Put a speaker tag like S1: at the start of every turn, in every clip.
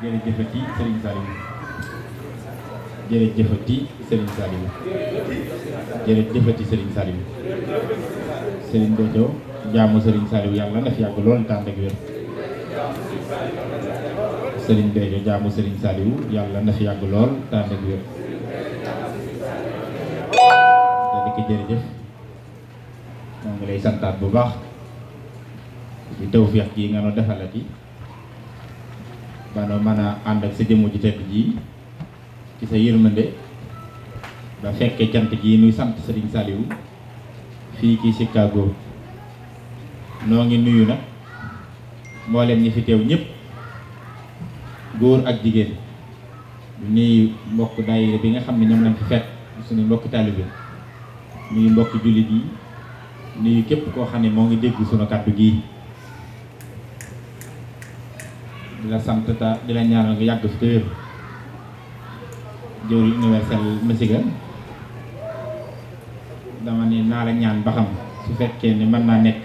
S1: jërëjëfati Serigne Saliou jërëjëfati Serigne Saliou jërëjëfati Serigne Saliou Serigne Béthio jaamu Serigne Saliou yàlla na fi yàgg lool tànd ak wér Serigne Béthio jaamu Serigne Saliou yàlla na fi yàgg lool tànd ak wér te di ko jërëjëf moo ngi lay santaat bu baax ci tawfeex gi nga no defalati ba no mën a ànd ak sa jëmm ji tedd ji ci sa yërmande ba fekkee cant gi nuy sant Serigne Saliou fii ci Chicago noo ngi nuyu nag mboolem ñi fi teew ñëpp góor ak jigéen nuyu mbokk daayira bi nga xam ne ñoom lañ fi fekk suñu mbokki taalibe nuyu mbokki jullit yi nuyu képp koo xam ne moo ngi dégg sunu kàddu gi di la sant ta di la ñaanal nga yàgg fi te wér jëwri universel Michigan dama ne naa la ñaan ba xam su fekkee ne mën naa nekk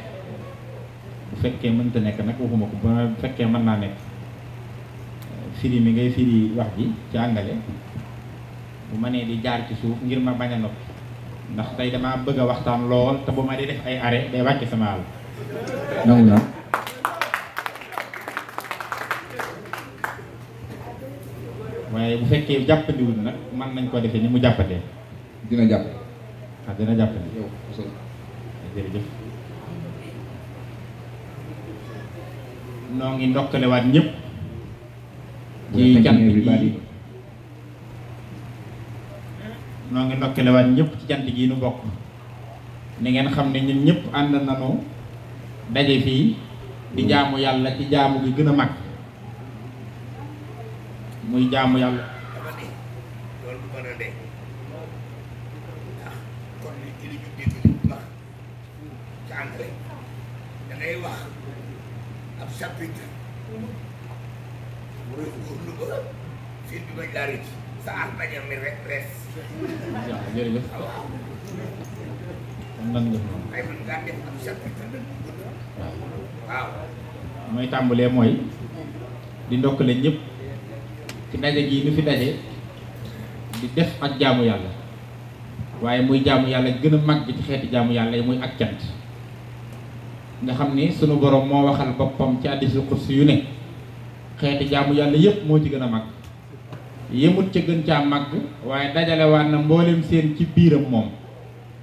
S1: bu fekkee mënta nekk nag waxuma ko bu fekkee mën naa nekk firi mi ngay firi wax ji ci àngale bu ma nee di jaar ci suuf ngir ma bañ a noppi ndax tey dama bëgg a waxtaan lool te bu ma di def ay arrêt day wàcc sama àll nangu na waaye bu fekkee jàppandiwul nag mën nañ ko defee ni mu jàppatee
S2: dina jàpp
S1: dina jàppandi yow jërëjëf noo ngi ndokkalewaat ñëpp ci cant gi noo ngi ndokkalewaat ñëpp ci cant gi nu bokk ni ngeen xam ne ñun ñëpp ànd nañu daje fii di jaamu yàlla ci jaamu gi gën a mag muy jaamu yàlla
S3: loolu du mën a dee ndax kon li ñu dégg wax ci anglais da ngay wax ab chapitre mu góorlu ba fii bi bañ laa rëcc sa at bañ a mel rek res
S1: waaw jërëjëf kon nan nga
S3: ay man ngaa def ab chapitre waaw
S1: mooy tàmbalee mooy di ndokkale ñëpp ci daje gi nu fi daje di def ak jaamu yàlla waaye muy jaamu yàlla gën a mag ci xeeti jaamu yàlla yi muy ak cant nga xam ni sunu borom moo waxal boppam ci hadiisul qudsi yu ne xeeti jaamu yàlla yëpp moo ci gën a mag yemut ca gën caa mag waaye dajale waat na mboolem seen ci biiram moom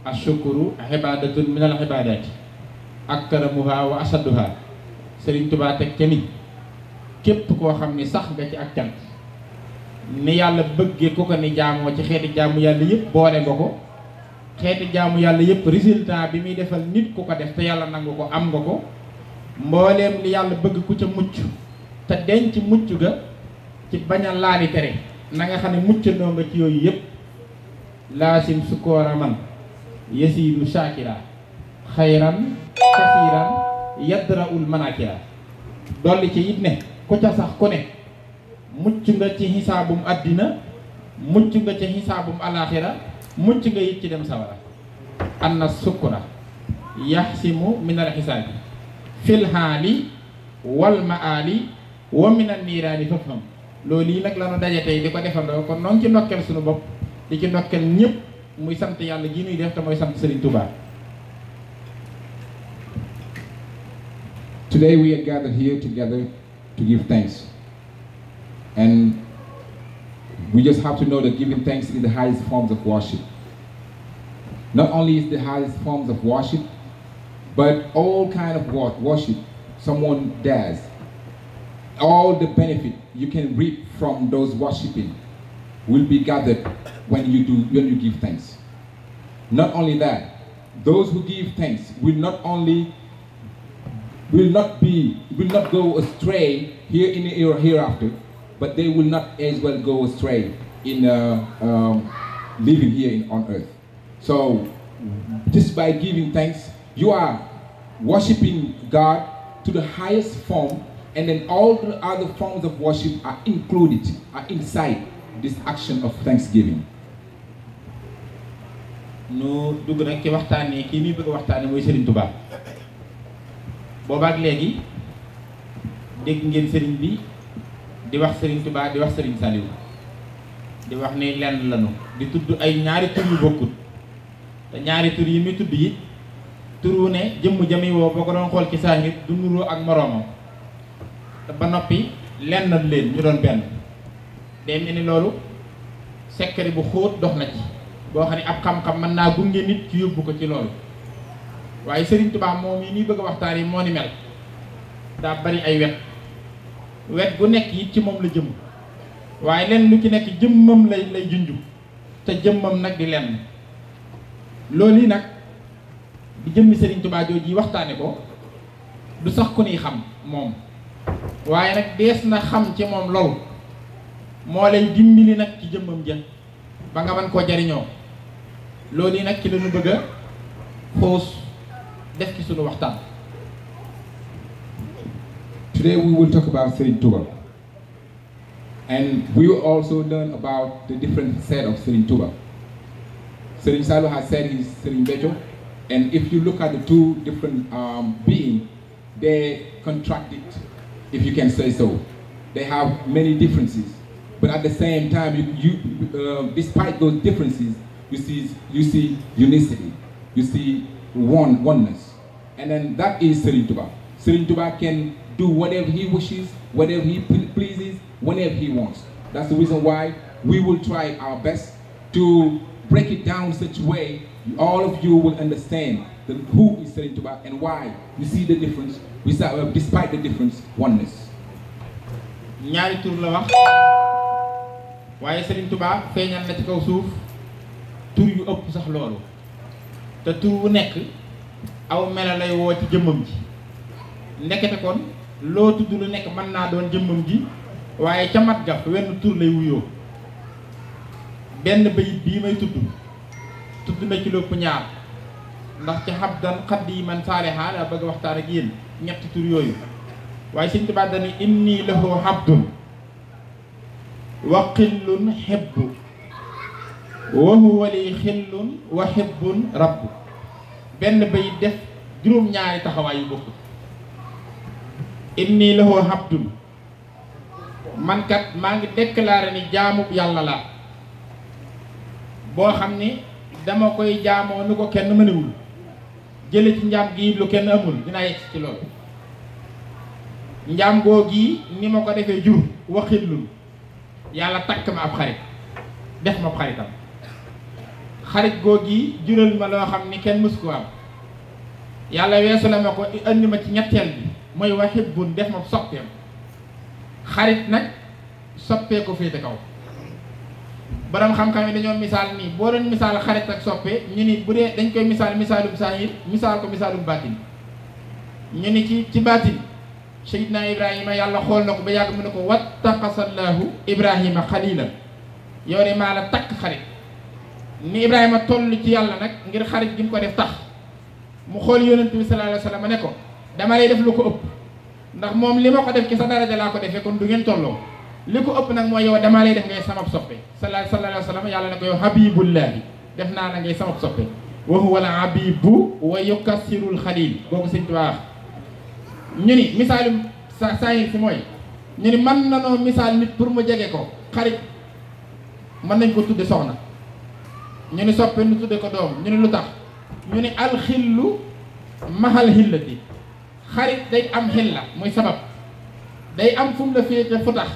S1: ashukuru ibadatun min al ibadati akramuha wa asadduha Sëriñ Tuubaa teg ca ni képp koo xam ni sax nga ci ak cant ni yàlla bëggee ku ko ni jaamoo ci xeeti jaamu yàlla yëpp boole nga ko xeeti jaamu yàlla yëpp résultat bi muy defal nit ku ko def te yàlla nangu ko am nga ko mbooleem li yàlla bëgg ku ca mucc te denc mucc ga ci bañ a laali tere na nga xam ne muccandoo nga ci yooyu yëpp laasim sukkoora man yasiidu shakira xayran kasiiran yadraul manakira dolli ci it ne ku ca sax ku ne mucc nga ci xisaabum àddina mucc nga ci xisaabum alaxira mucc nga it ci dem sawara anna sukura yaxsimu min al xisaabi fil haali wal maali wa min an niiraani fafham loolu yi nag la nu daje tey di ko defandoo kon noonu ci ndokkeel suñu bopp di ci ndokkeel ñëpp muy sant yàlla ji nuy def te mooy sant Serigne Touba.
S2: Today we are gathered here together to give thanks. And we just have to know that giving thanks is the highest forms of worship. Not only is the highest forms of worship, but all kind of worship someone does, all the benefit you can reap from those worshiping will be gathered when you give thanks. Not only that, those who give thanks will not go astray here in the hereafter, but they will not as well go astray in living here on earth. So just by giving thanks, you are worshiping God to the highest form, and then all the other forms of worship are included, are inside this action of thanksgiving.
S1: nu dugg nag ci waxtaanee kii muy bëgg a waxtaanee mooy Serigne Touba boobaak léegi dégg ngeen Serigne bi di wax Serigne Touba di wax Serigne Saliou di wax ni lenn lañu di tudd ay ñaari tur yu bokkut te ñaari tur yi muy tudd yi turu ne jëmm jami woo boo ko doon xool ci saahir du nuroo ak moroomam te ba noppi lenn leen ñu doon benn day mel ni loolu secret bu xóot dox na ci boo xam ne ab xam-xam mën naa gunge nit ci yóbbu ko ci loolu waaye Serigne Touba moom yi ñuy bëgg a waxtaan yi moo ni mel daa bari ay wet gu nekk it ci moom la jëm waaye lenn lu ci nekk jëmmam lay junju te jëmmam nag di lenn loolu yi nag di jëmmi Serigne Touba jooju yi waxtaane ko du sax ku ni xam moom waaye nag dees na xam ci moom loolu moo lay dimbali nag ci jëmmam ja ba nga mën koo jariñoo loolu yi nag ci lañu bëgg a xoos def ci sunu waxtaan.
S2: Today we will talk about Serigne Touba, and we will also learn about the different side of Serigne Touba. Serigne Saliou has said he's Serigne Béthio, and if you look at the two different beings, they contradict, if you can say so. They have many differences, but at the same time, despite those differences, you see unicity, you see oneness, and then that is Serigne Touba. Serigne Touba can do whatever he wishes, whatever he pleases, whenever he wants. That's the reason why we will try our best to break it down in such a way all of you will understand who is Serigne Touba and why you see the difference, despite the difference, oneness.
S1: ñaari tur la wax waaye Serigne Touba feeñal na ci kaw suuf tur yu ëpp sax loolu te tur wu nekk aw mela lay woo ci jëmmam ji ndekete kon loo tudd lu nekk mën naa doon jëmmam ji waaye ca mat ga wenn tur lay wuyoo benn bayit bii may tudd na ci lépp ñaar ndax ci habdan xadiman saaliha la bëgg waxtaan ak yéen ñetti tur yooyu waaye Serigne Touba dani inni lahu habdun wa xillun hebbu wa huwa li xillun wa hebbun rabbu benn bayit def juróom-ñaari taxawaay yu bokk inni lahu habdun man kat maa ngi déclaré ni jaamub yàlla la boo xam ni dama koy jaamoo nu ko kenn mënewul jële ci njaam gi lu kenn amul dinaa yegg ci loolu njaam goo gi ni ma ko defee jur waxillul yàlla takk ma ab xarit def ma ab xaritam xarit goo gi jural ma loo xam ni kenn mësu ko am yàlla weesu la ma ko andi ma ci ñetteel bi mooy wahibbun def ma soppeem xarit nag soppee ko féete kaw borom xam-xam yi dañoo misaal nii boo doon misaal xarit ak soppe ñu ni bu dee dañ koy misaalum saahir misaal ko misaalum baatin ñu ni ci baatin Seydina Ibrahima yàlla xool na ko ba yàgg mu ne ko wattaqasallaahu Ibrahima xalilan yow de maa la takk xarit ni Ibrahima toll ci yàlla nag ngir xarit gi mu ko def tax mu xool yonent bi sallallahu alayhi wa sallam ne ko dama lay def lu ko ëpp ndax moom li ma ko def ci sa daraja laa ko defee kon du ngeen tolloo li ko ëpp nag mooy yow damaa lay def ngay samab soppe sallallahu alayhi wa sallam yàlla ne ko yow habibullahi def naa la ngay samab soppe wa huwa al habibu wa yukassirul xalil boobu Sëñ Tuubaa wax ñu ni misaalum saahir si mooy ñu ni mën na noo misaal nit pour mu jege ko xarit mën nañ ko tudde soxna ñu ni soppe nu tudde ko doom ñu ni lu tax ñu ni alxillu mahal xillati xarit day am xilla muy sabab day am fu mu la féete fu tax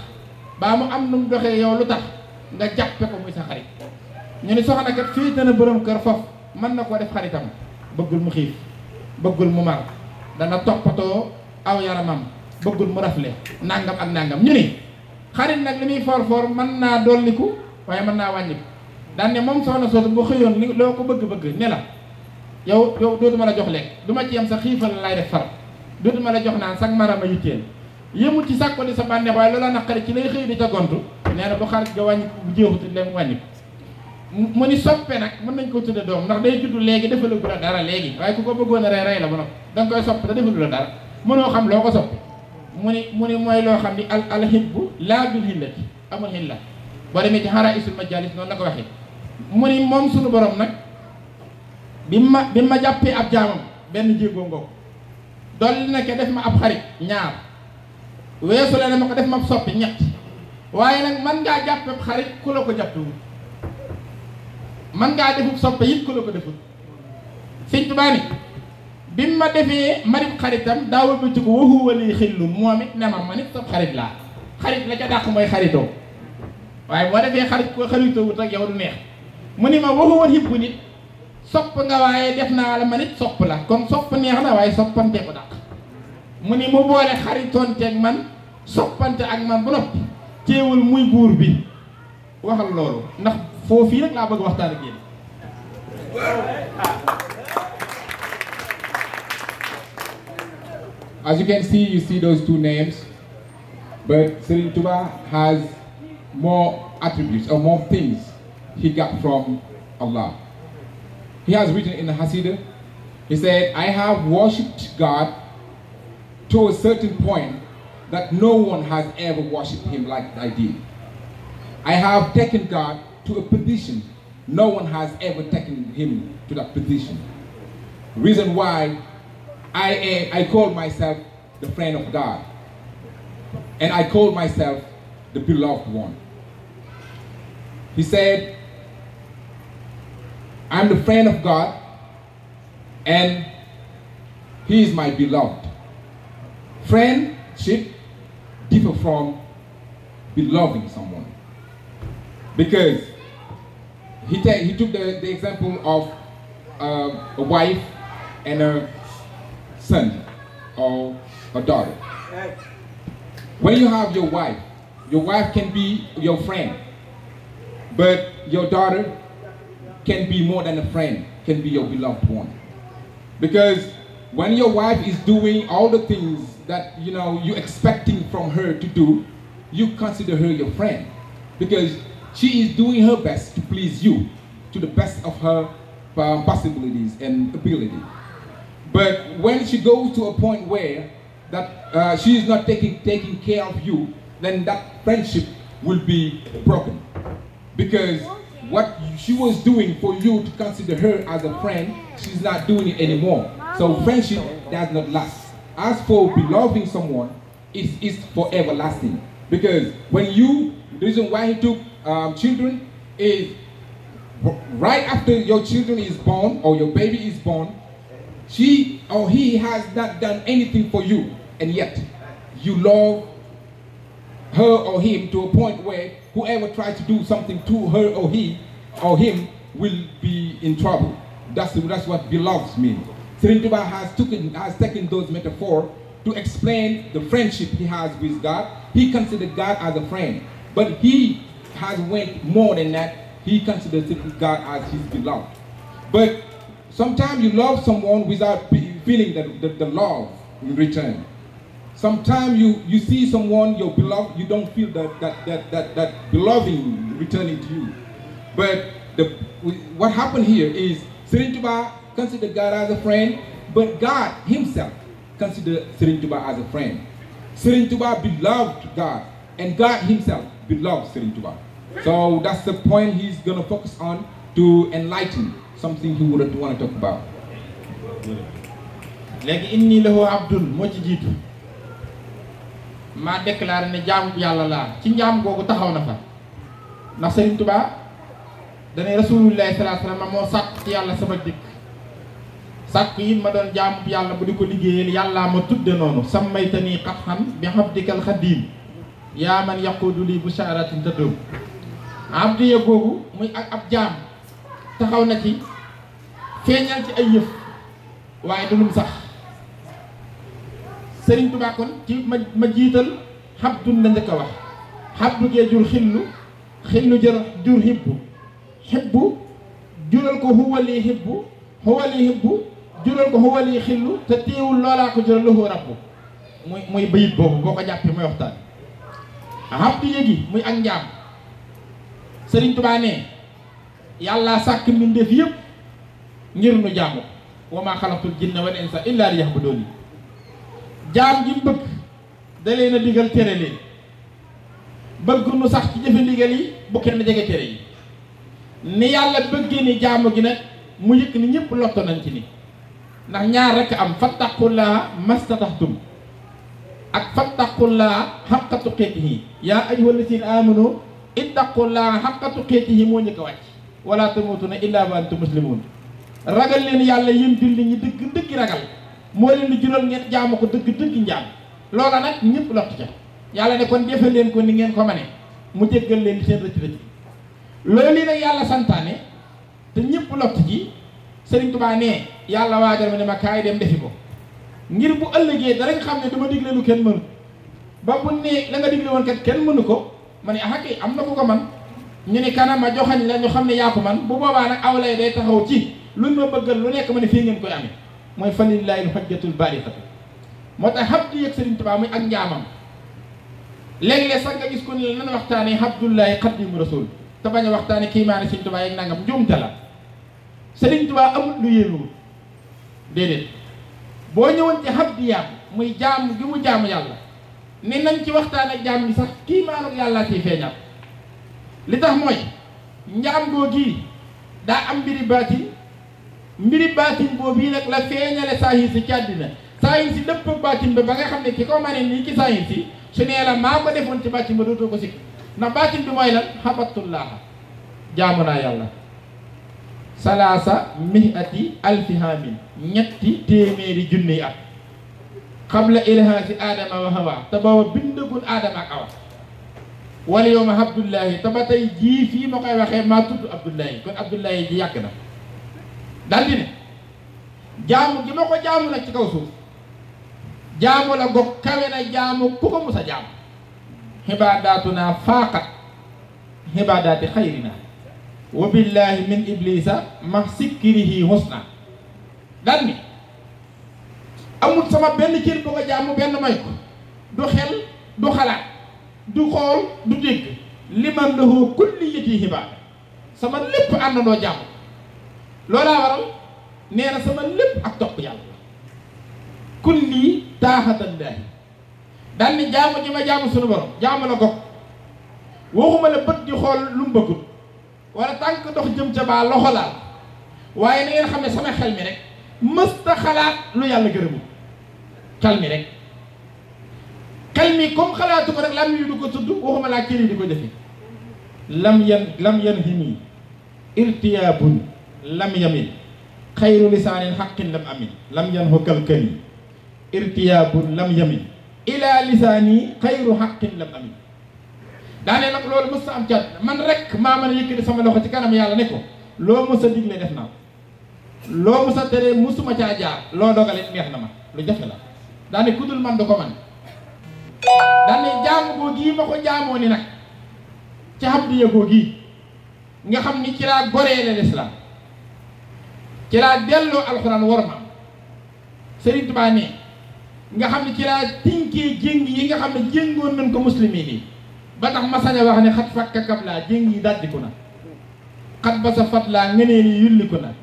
S1: baa mu am nu mu doxee yow lu tax nga jàppe ko muy sa xarit ñu ni soxna kat féete na borom kër foofu mën na koo def xaritam bëggul mu xiif bëggul mu mar dana toppatoo aw yaramam bëggul mu rafle nangam ak nangam ñu ni xarit nag li muy for mën naa dolliku waaye mën naa wàññiku daan ne moom soxna soosu bu xëyoon li loo ko bëgg-bëgg ne la yow dootuma la jox lekk du ma ci yem sa xiifal lay def far dootuma la jox naan sax marama yitteel yëmul ci sàkko di sa bànneex waaye loola naqari ci lay xëy di ca gontu nee na bu xarit ga wàññiku bu jeexuti leen wàññiku mu ni soppe nag mën nañ ko tudde doom ndax day juddu léegi defalu la dara léegi waaye ku ko bëggoon a rey la ba noppi da nga koy sopp te defalu la dara mënoo xam loo ko soppe mu ni mooy loo xam ni alhibbu laa bil hillati amul hilla boo demee ci haraisul majalis noonu la ko waxee mu ni moom suñu borom nag bi ma jàppee ab jaamam benn jéegoo ngoo dolli na ke def ma ab xarit ñaar weesu la ne ma ko def ma ab soppi ñett waaye nag man ngaa jàppee xarit ku la ko jàppewul man ngaa defub soppe it ku la ko deful Sëñ Tuubaa ni bi ma defee marib xaritam daa wëlbati ko waxu wali xillun moom it ne ma nit sab xarit laa xarit la ca dàq mooy xaritoo waaye boo defee xarit ko xaritoo wut ak yow du neex mu ni ma waxu woon hibbu nit sopp nga waaye def naa la ma nit sopp la kon sopp neex na waaye soppante ko dàq mu ni mu boole xaritoonte ak man soppante ak man ba noppi teewul muy buur bi waxal loolu ndax foofii rek laa bëgg waxtaan ak yéen.
S2: As you can see, you see those two names, but Serigne Touba has more attributes or more things he got from Allah. He has written in the Hasidah, he said, I have worshipped God to a certain point that no one has ever worshipped him like I did. I have taken God to a position no one has ever taken him to that position. Reason why I call myself the friend of God, and I call myself the beloved one. He said, I'm the friend of God, and he is my beloved. Friendship differ from beloving someone, because he took the example of a wife and a son or a daughter. When you have your wife can be your friend, but your daughter can be more than a friend, can be your beloved one. Because when your wife is doing all the things that you're expecting from her to do, you consider her your friend, because she is doing her best to please you to the best of her possibilities and ability. But when she goes to a point where that she is not taking care of you, then that friendship will be broken. Because what she was doing for you to consider her as a friend, she's not doing it anymore. So friendship does not last. As for beloving someone, it's forever lasting. Because the reason why he took children is right after your children is born or your baby is born, she or he has not done anything for you, and yet you love her or him to a point where whoever tries to do something to her or he or him will be in trouble. That's what beloved means. Serigne Touba has taken those metaphors to explain the friendship he has with God. He considered God as a friend, but he has went more than that. He considers God as his beloved. But sometimes you love someone without feeling the love in return. Sometimes you see someone, your beloved, you don't feel that beloving returning to you. But what happened here is Serigne Touba considered God as a friend, but God himself considered Serigne Touba as a friend. Serigne Touba beloved God, and God himself beloved Serigne Touba. So that's the point he's going to focus on to enlighten something he would want to talk about.
S1: léegi inni lahu abdun moo ci jiitu maa déclaré ne jaamu yàlla laa ci njaam googu taxaw na fa ndax Serigne Touba dane rasulullahi sallallahu alayhi wasallam moo sàkk ci yàlla sama dikk sàkk yi ma doon jaamu yàlla bu di ko liggéeyal yàllaa ma tudde noonu sammaytani qathan bi habdikal xadim yaa man yaqudu li busharatin tadum abdiya googu muy ak ab jaam taxaw na ci feeñal ci ay yëf waaye du lum sax Serigne Touba kon ci ma jiital xabdun la njëkk a wax xabdu gee jur xillu jur xibbu jural ko huwali xibbu jural ko huwali xillu te teewul loolaa ko jural lahu rabbu muy bayit boobu boo ko jàppee muy waxtaan xabdu yéegi muy ak njaam Serigne Touba ne yàlla sàkk mbindeef yëpp ngir nu jaamu wa maa xalaqtul jinna wal insa illa liya'budun jaam gi bëgg da leen a digal tere leen bëgg nu sax ci jëfe ndigal yi bu kenn jege tere yi ni yàlla bëggee ni jaamu gi nag mu yëkk ni ñëpp lotto nañ ci ni ndax ñaar rekk am fattaqullaha mastataxtum ak fattaqullaa haqqa tuqaatihi yaa ayyuhal laziina aamanu ittaqullaa haqqa tuqaatihi moo njëkk a wàcc wala tamuutunna illaa wa antum muslimuun ragal leen yàlla yéen julli ñi dëgg dëgg ragal moo leen di jural ngeen jaamu ko dëgg dëgg njaam loola nag ñëpp lott ca yàlla ne kon defe leen ko ni ngeen ko mane mu jéggal leen seen rëcc rëcc loolu yi nag yàlla santaane te ñëpp lott ji Sëriñ Tuubaa ne yàlla waajal ma ne ma kaay dem defi ko ngir bu ëllëgee dara nga xam ne dama digle lu kenn mënu ba bu ne la nga digle woon kat kenn mënu ko ma ne ah kay am na ku ko man ñu ne kanam ma joxañ la ñu xam ne yaa ko man bu boobaa nag aw lay day taxaw ci luñ ma bëggal lu nekk ma ne fii ngeen koy amee mooy fa lillaahi l-hujjatul baalighatu moo tax xab di yëg Sëriñ Tuubaa muy ak njaamam léeg-léeg sax nga gis ko ni la nan waxtaane Abdullahi Xaadimu Rasuul te bañ a waxtaane kii maa ne Sëriñ Tuubaa yeeg nangam njuumte la Sëriñ Tuubaa amul lu yéenuwul déedéet boo ñëwoon ci xab di yaam muy jaamu gi mu jaamu yàlla ne nañ ci waxtaan ak jaam bi sax kii maanaam yàllaa ciy feeñal li tax mooy njaam goo gii daa am mbiri baatin boobu yi nag la feeñale saahir si ci àddina saahir si dëpp ak baatin ba nga xam ne ki ko mane nii ci saahir si su nee la maa ko defoon ci baatin ba dootoo ko sikk ndax baatin bi mooy lan xabatullaaha jaamu naa yàlla salaasa mihati alfi haamin ñetti téeméeri junni at xabla ilhaasi aadama wa hawa te booba bindagul aadama ak awa wala yow ma abdullahi te ba tey jii fii ma koy waxee maa tudd abdullahi kon abdullahi ji yàgg na daldi ne jaamu gi ma ko jaamu nag ci kaw suuf jaamu la gog kawe na jaamu ku ko musa jaamu xibaadaatuna faaqat xibaadaati xayrina wa billahi min iblisa ma sikkirihi husna dal ni amul sama benn cër bu ko jaamu benn may ko du xel du xalaat du xool du dégg liman lahu kulliyati xibaada sama lépp àndandoo jaamu loolaa waral nee na sama lépp ak topp yàlla kulli taaxatallaahi daal ni jaamu ji ma jaamu sunu borom jaamu la gog waxuma la bët di xool lu mu bëggut wala tànk dox jëm ca baa loxo laal waaye na ngeen xam ne sama xel mi rek mësta xalaat lu yàlla gërëmu xel mi rek xel mi comme xalaatu ko rek lam yi du ko tudd waxuma laa cër yi di ko jëfe lam yan himi irtiyaabun lam yamin xayru lisaanin xaqin lam amin lam yan hokkal kani irtiyaabun lam yamin ila lisaani xayru xaqin lam amin daane nag loolu mës sa am cat man rek maa mën a yëkkati sama loxo ci kanam yàlla ne ko loo mës a digle def naa ko loo mës a tere musuma caa jaar loo dogalit neex na ma lu jafe la daane ku dul man du ko man daane jaamu goo gii ma ko jaamoo ni nag ci xam di yëgoo gii nga xam ni ci laa goreele lislaam ci laa delloo alxuraan war ma Sëriñ Tuubaa ne nga xam ne ci laa tinkee jéng yi nga xam ne jéngoon nañ ko muslimiin yi ba tax ma sañ a wax ne xat fakka kab laa jéng yi dajjiku na xat ba sa fat laa ngeneen yi yulliku na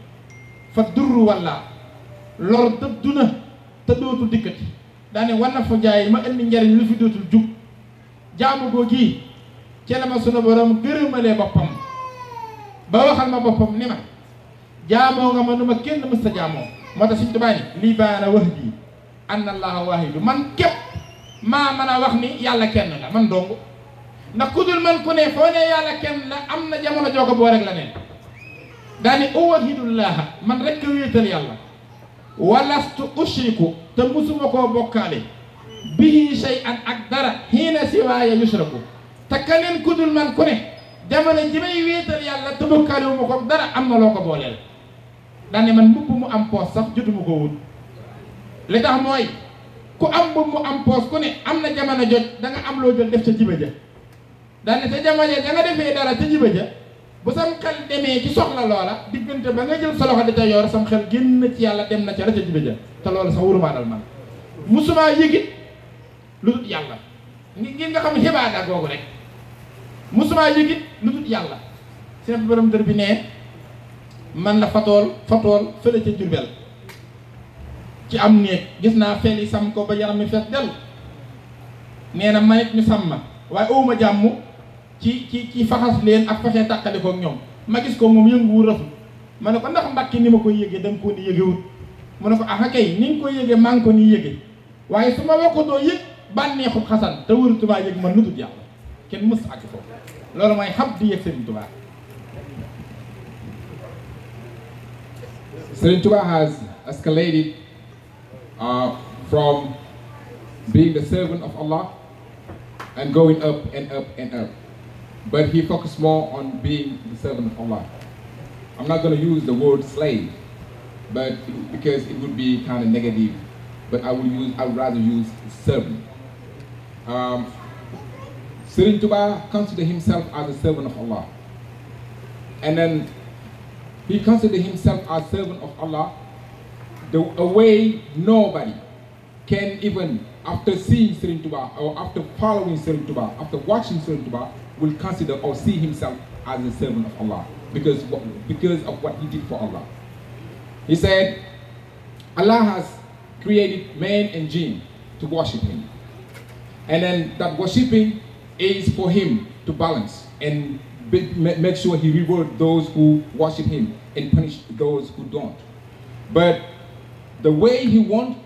S1: fa durru walla lor dëddu na te dootul dikkati daane war na fa jaay ma indi njariñ lu fi dootul jug jaamu goo gii ci la ma sunu borom gërëmalee boppam ba waxal ma boppam ni ma jaamoo nga ma nu ma kenn mës sa jaamoo moo tax Sëriñ Tuubaa ni lii baana wax ji anna allaha waahidu man képp maa mën a wax ni yàlla kenn la man dong ndax ku dul man ku ne foo ne yàlla kenn la am na jamono joo ko boo rek la ne daani uwahidullaha man rek a wéetal yàlla walastu ushriku te musuma koo bokkaale bihi shay'an ak dara hiina siwaaya yusraku te keneen ku dul man ku ne jamono ji may wéetal yàlla te bokkaale wu ma ko dara am na loo ko booleel daane man mbubb mu am poos sax jotuma ko wut li tax mooy ku am mbubb mu am poos ku ne am na jamono jot da nga am loo jël def ca jiba ja daane te jamono da nga defee dara ca jiba ja bu sam xel demee ci soxla loola diggante ba nga jël sa loxo di ca yor sam xel génn ci yàlla dem na ca la ca jiba ja te loolu sax wurumaa dal man musumaa yëgit lu dul yàlla ngir nga xam ne xibaada googu rek musumaa yëgit lu dul yàlla seen borom dër bi ne man la fatool fële ca Jurbel ci am néeg gis naa fel yi sam ko ba yaram mi fees del nee na manit ñu sam ma waaye owuma jàmm ci faxas leen ak faxee tàqale ko ak ñoom ma gis ko moom yënguwul rafet ma ne ko ndax mbàkki ni ma koy yëgee da nga koo ni yëgewut mu ne ko ah kay ni nga koy yëgee maa ngi ko ni yëgee waaye su ma wakkatoo yëg bànneexu xasan te wëru Tuubaa yëg man lu dul yàlla kenn mës àgg foofu loolu mooy xam di yëg Serigne Touba.
S2: Serigne Touba has escalated from being the servant of Allah and going up and up and up. But he focused more on being the servant of Allah. I'm not going to use the word slave, but because it would be kind of negative. But I would rather use servant. Serigne Touba considered himself as a servant of Allah. And then he considered himself as servant of Allah a way nobody can even, after seeing Serigne Touba or after following Serigne Touba, after watching Serigne Touba, will consider or see himself as a servant of Allah because of what he did for Allah. He said, Allah has created man and jinn to worship him. And then that worshiping is for him to balance and make sure he rewards those who worship him and punish those who don't. But the way he wants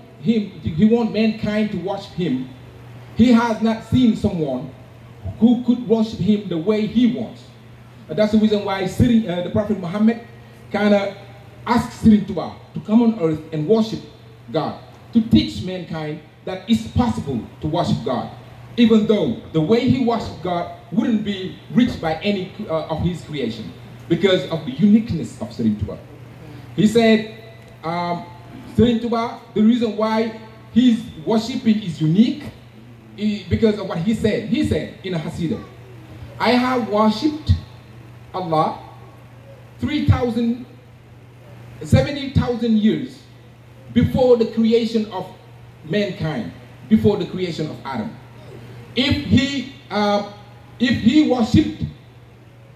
S2: mankind to worship him, he has not seen someone who could worship him the way he wants. And that's the reason why the Prophet Muhammad kind of asked Serigne Touba to come on earth and worship God, to teach mankind that it's possible to worship God, even though the way he worshipped God wouldn't be reached by any of his creation because of the uniqueness of Serigne Touba. He said, Serigne Touba, the reason why his worshiping is unique is because of what he said. He said in a Hasidah, I have worshipped Allah 70,000 years before the creation of mankind, before the creation of Adam. If he worshipped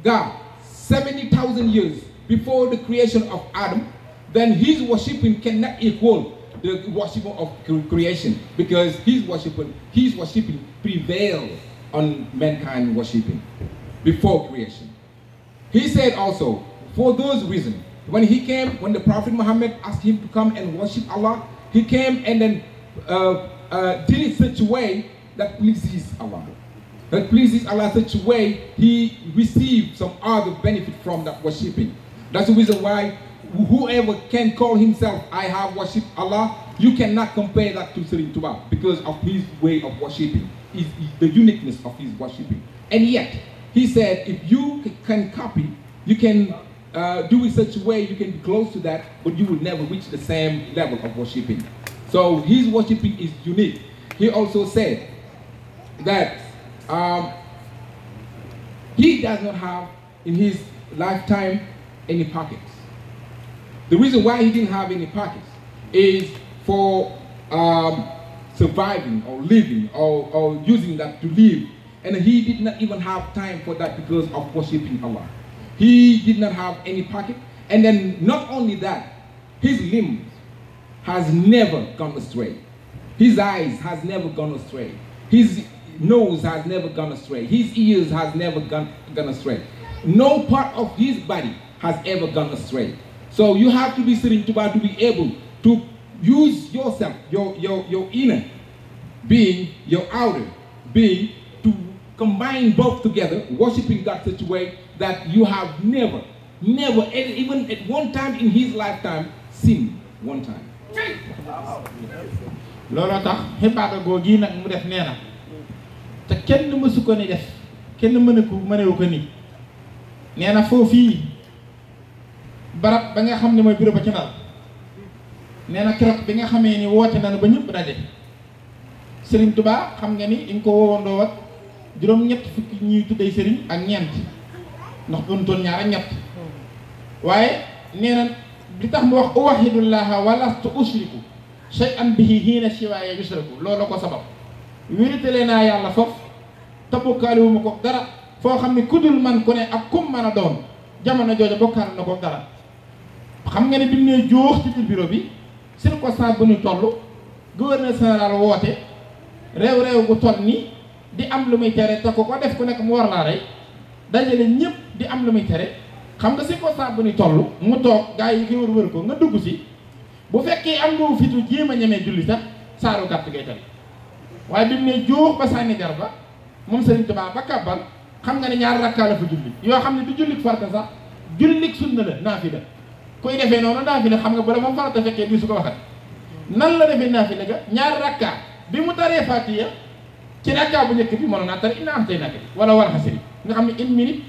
S2: God 70,000 years before the creation of Adam, then his worshiping cannot equal the worship of creation because his worshiping prevailed on mankind worshiping before creation. He said also, for those reasons, when the Prophet Muhammad asked him to come and worship Allah, he came and then did it such a way that pleases Allah. That pleases Allah such a way he received some other benefit from that worshiping. That's the reason why whoever can call himself, I have worshipped Allah, you cannot compare that to Serigne Touba because of his way of worshiping, the uniqueness of his worshiping. And yet, he said, if you can copy, you can do it such a way, you can be close to that, but you will never reach the same level of worshiping. So his worshiping is unique. He also said that he does not have in his lifetime any pockets. The reason why he didn't have any pockets is for surviving or living or using that to live. And he did not even have time for that because of worshiping Allah. He did not have any pocket. And then not only that, his limbs has never gone astray. His eyes has never gone astray. His nose has never gone astray. His ears has never gone astray. No part of his body has ever gone astray. So you have to be Serigne Touba to be able to use yourself, your inner being, your outer being, to combine both together, worshiping God such a way that you have never, even at one time in his lifetime, sinned one time.
S1: looloo tax xibaar googu nag mu def nee na te kenn mësu ko ni def kenn mënewu ko nii nee na foofii barab ba nga xam ne mooy bureau ba ci Ndar nee na keroog bi nga xamee ni woote nañu ba ñëpp daje Serigne Touba xam nga ni dañ ko woowandoo ak juróom-ñett fukki ñuy tuddee Serigne ak ñeent ndax doon ñaar ak ñett waaye nee na li tax mu wax uwahidullaha walastu ushriku shay'an bihi hiina siwaaya yusraku loolu ko sabab wéritale naa yàlla foofu te bokkaaliwuma ko dara foo xam ne kudul man ku ne ak kum mën a doon jamono jooju bokkaal na ko dara xam nga ne bi mu nee joox ci bureau bi circonstance bu ñu toll gouverneur général woote réew gu toll ni di am lu muy tere te ko def ku nekk mu war laa rey dajale ñëpp di am lu muy tere xam nga circonstance bu ñu toll mu toog gaa yi ki wër ko nga dugg si bu fekkee am nga fitu jéem a ñemee julli sax saaru gàtt ngay tari waaye bi mu ne juux ba sànni jar ba moom Sëriñ Tuubaa ba kàbbal xam nga ne ñaar rakkaa la fa julli yoo xam ne du jullik farata sax jullik sunna la naafila kuy defee noonu naafila xam nga bu la fa farata fekkee di su ko waxat nan la defee naafila ga ñaar rakkaa bi mu taree Faatiha ci rakkaa bu njëkk bi mënoon naa tari innaa a'taynaaka wala wal asri nga xam ne une minute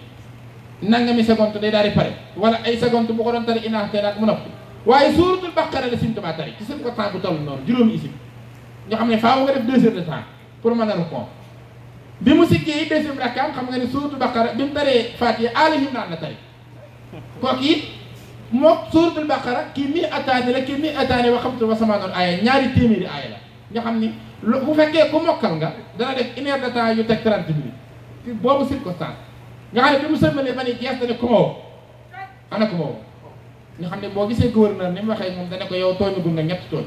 S1: nangami seconde day daal di pare wala ay seconde bu ko doon tari innaa a'taynaaka mu noppi waaye suuratul Baqara la Sëriñ Tuubaa tari ci seen ko temps bu toll noonu juróomi isib nga xam ne faaw nga def 2 heures de temps pour mën a rukon bi mu siggee deuxième rakkaam xam nga ne suuratul Baqara bi mu taree Faatiha Aali Imraan la tari kooku it moom suuratul Baqara kii mi ataani la kii mi ataani wa xamtu wa samaanoon aaya ñaari téeméeri aaya la nga xam ni bu fekkee ku mokkal nga dana def 1 heure de temps yu teg 30 minutes boobu circonstance nga xam ne bi mu sëlmalee ba ni gees dane ku ma woo ana ku ma woo nga xam ne boo gisee gouverneur ni mu waxee moom dane ko yow tooñagul nga ñett tooñ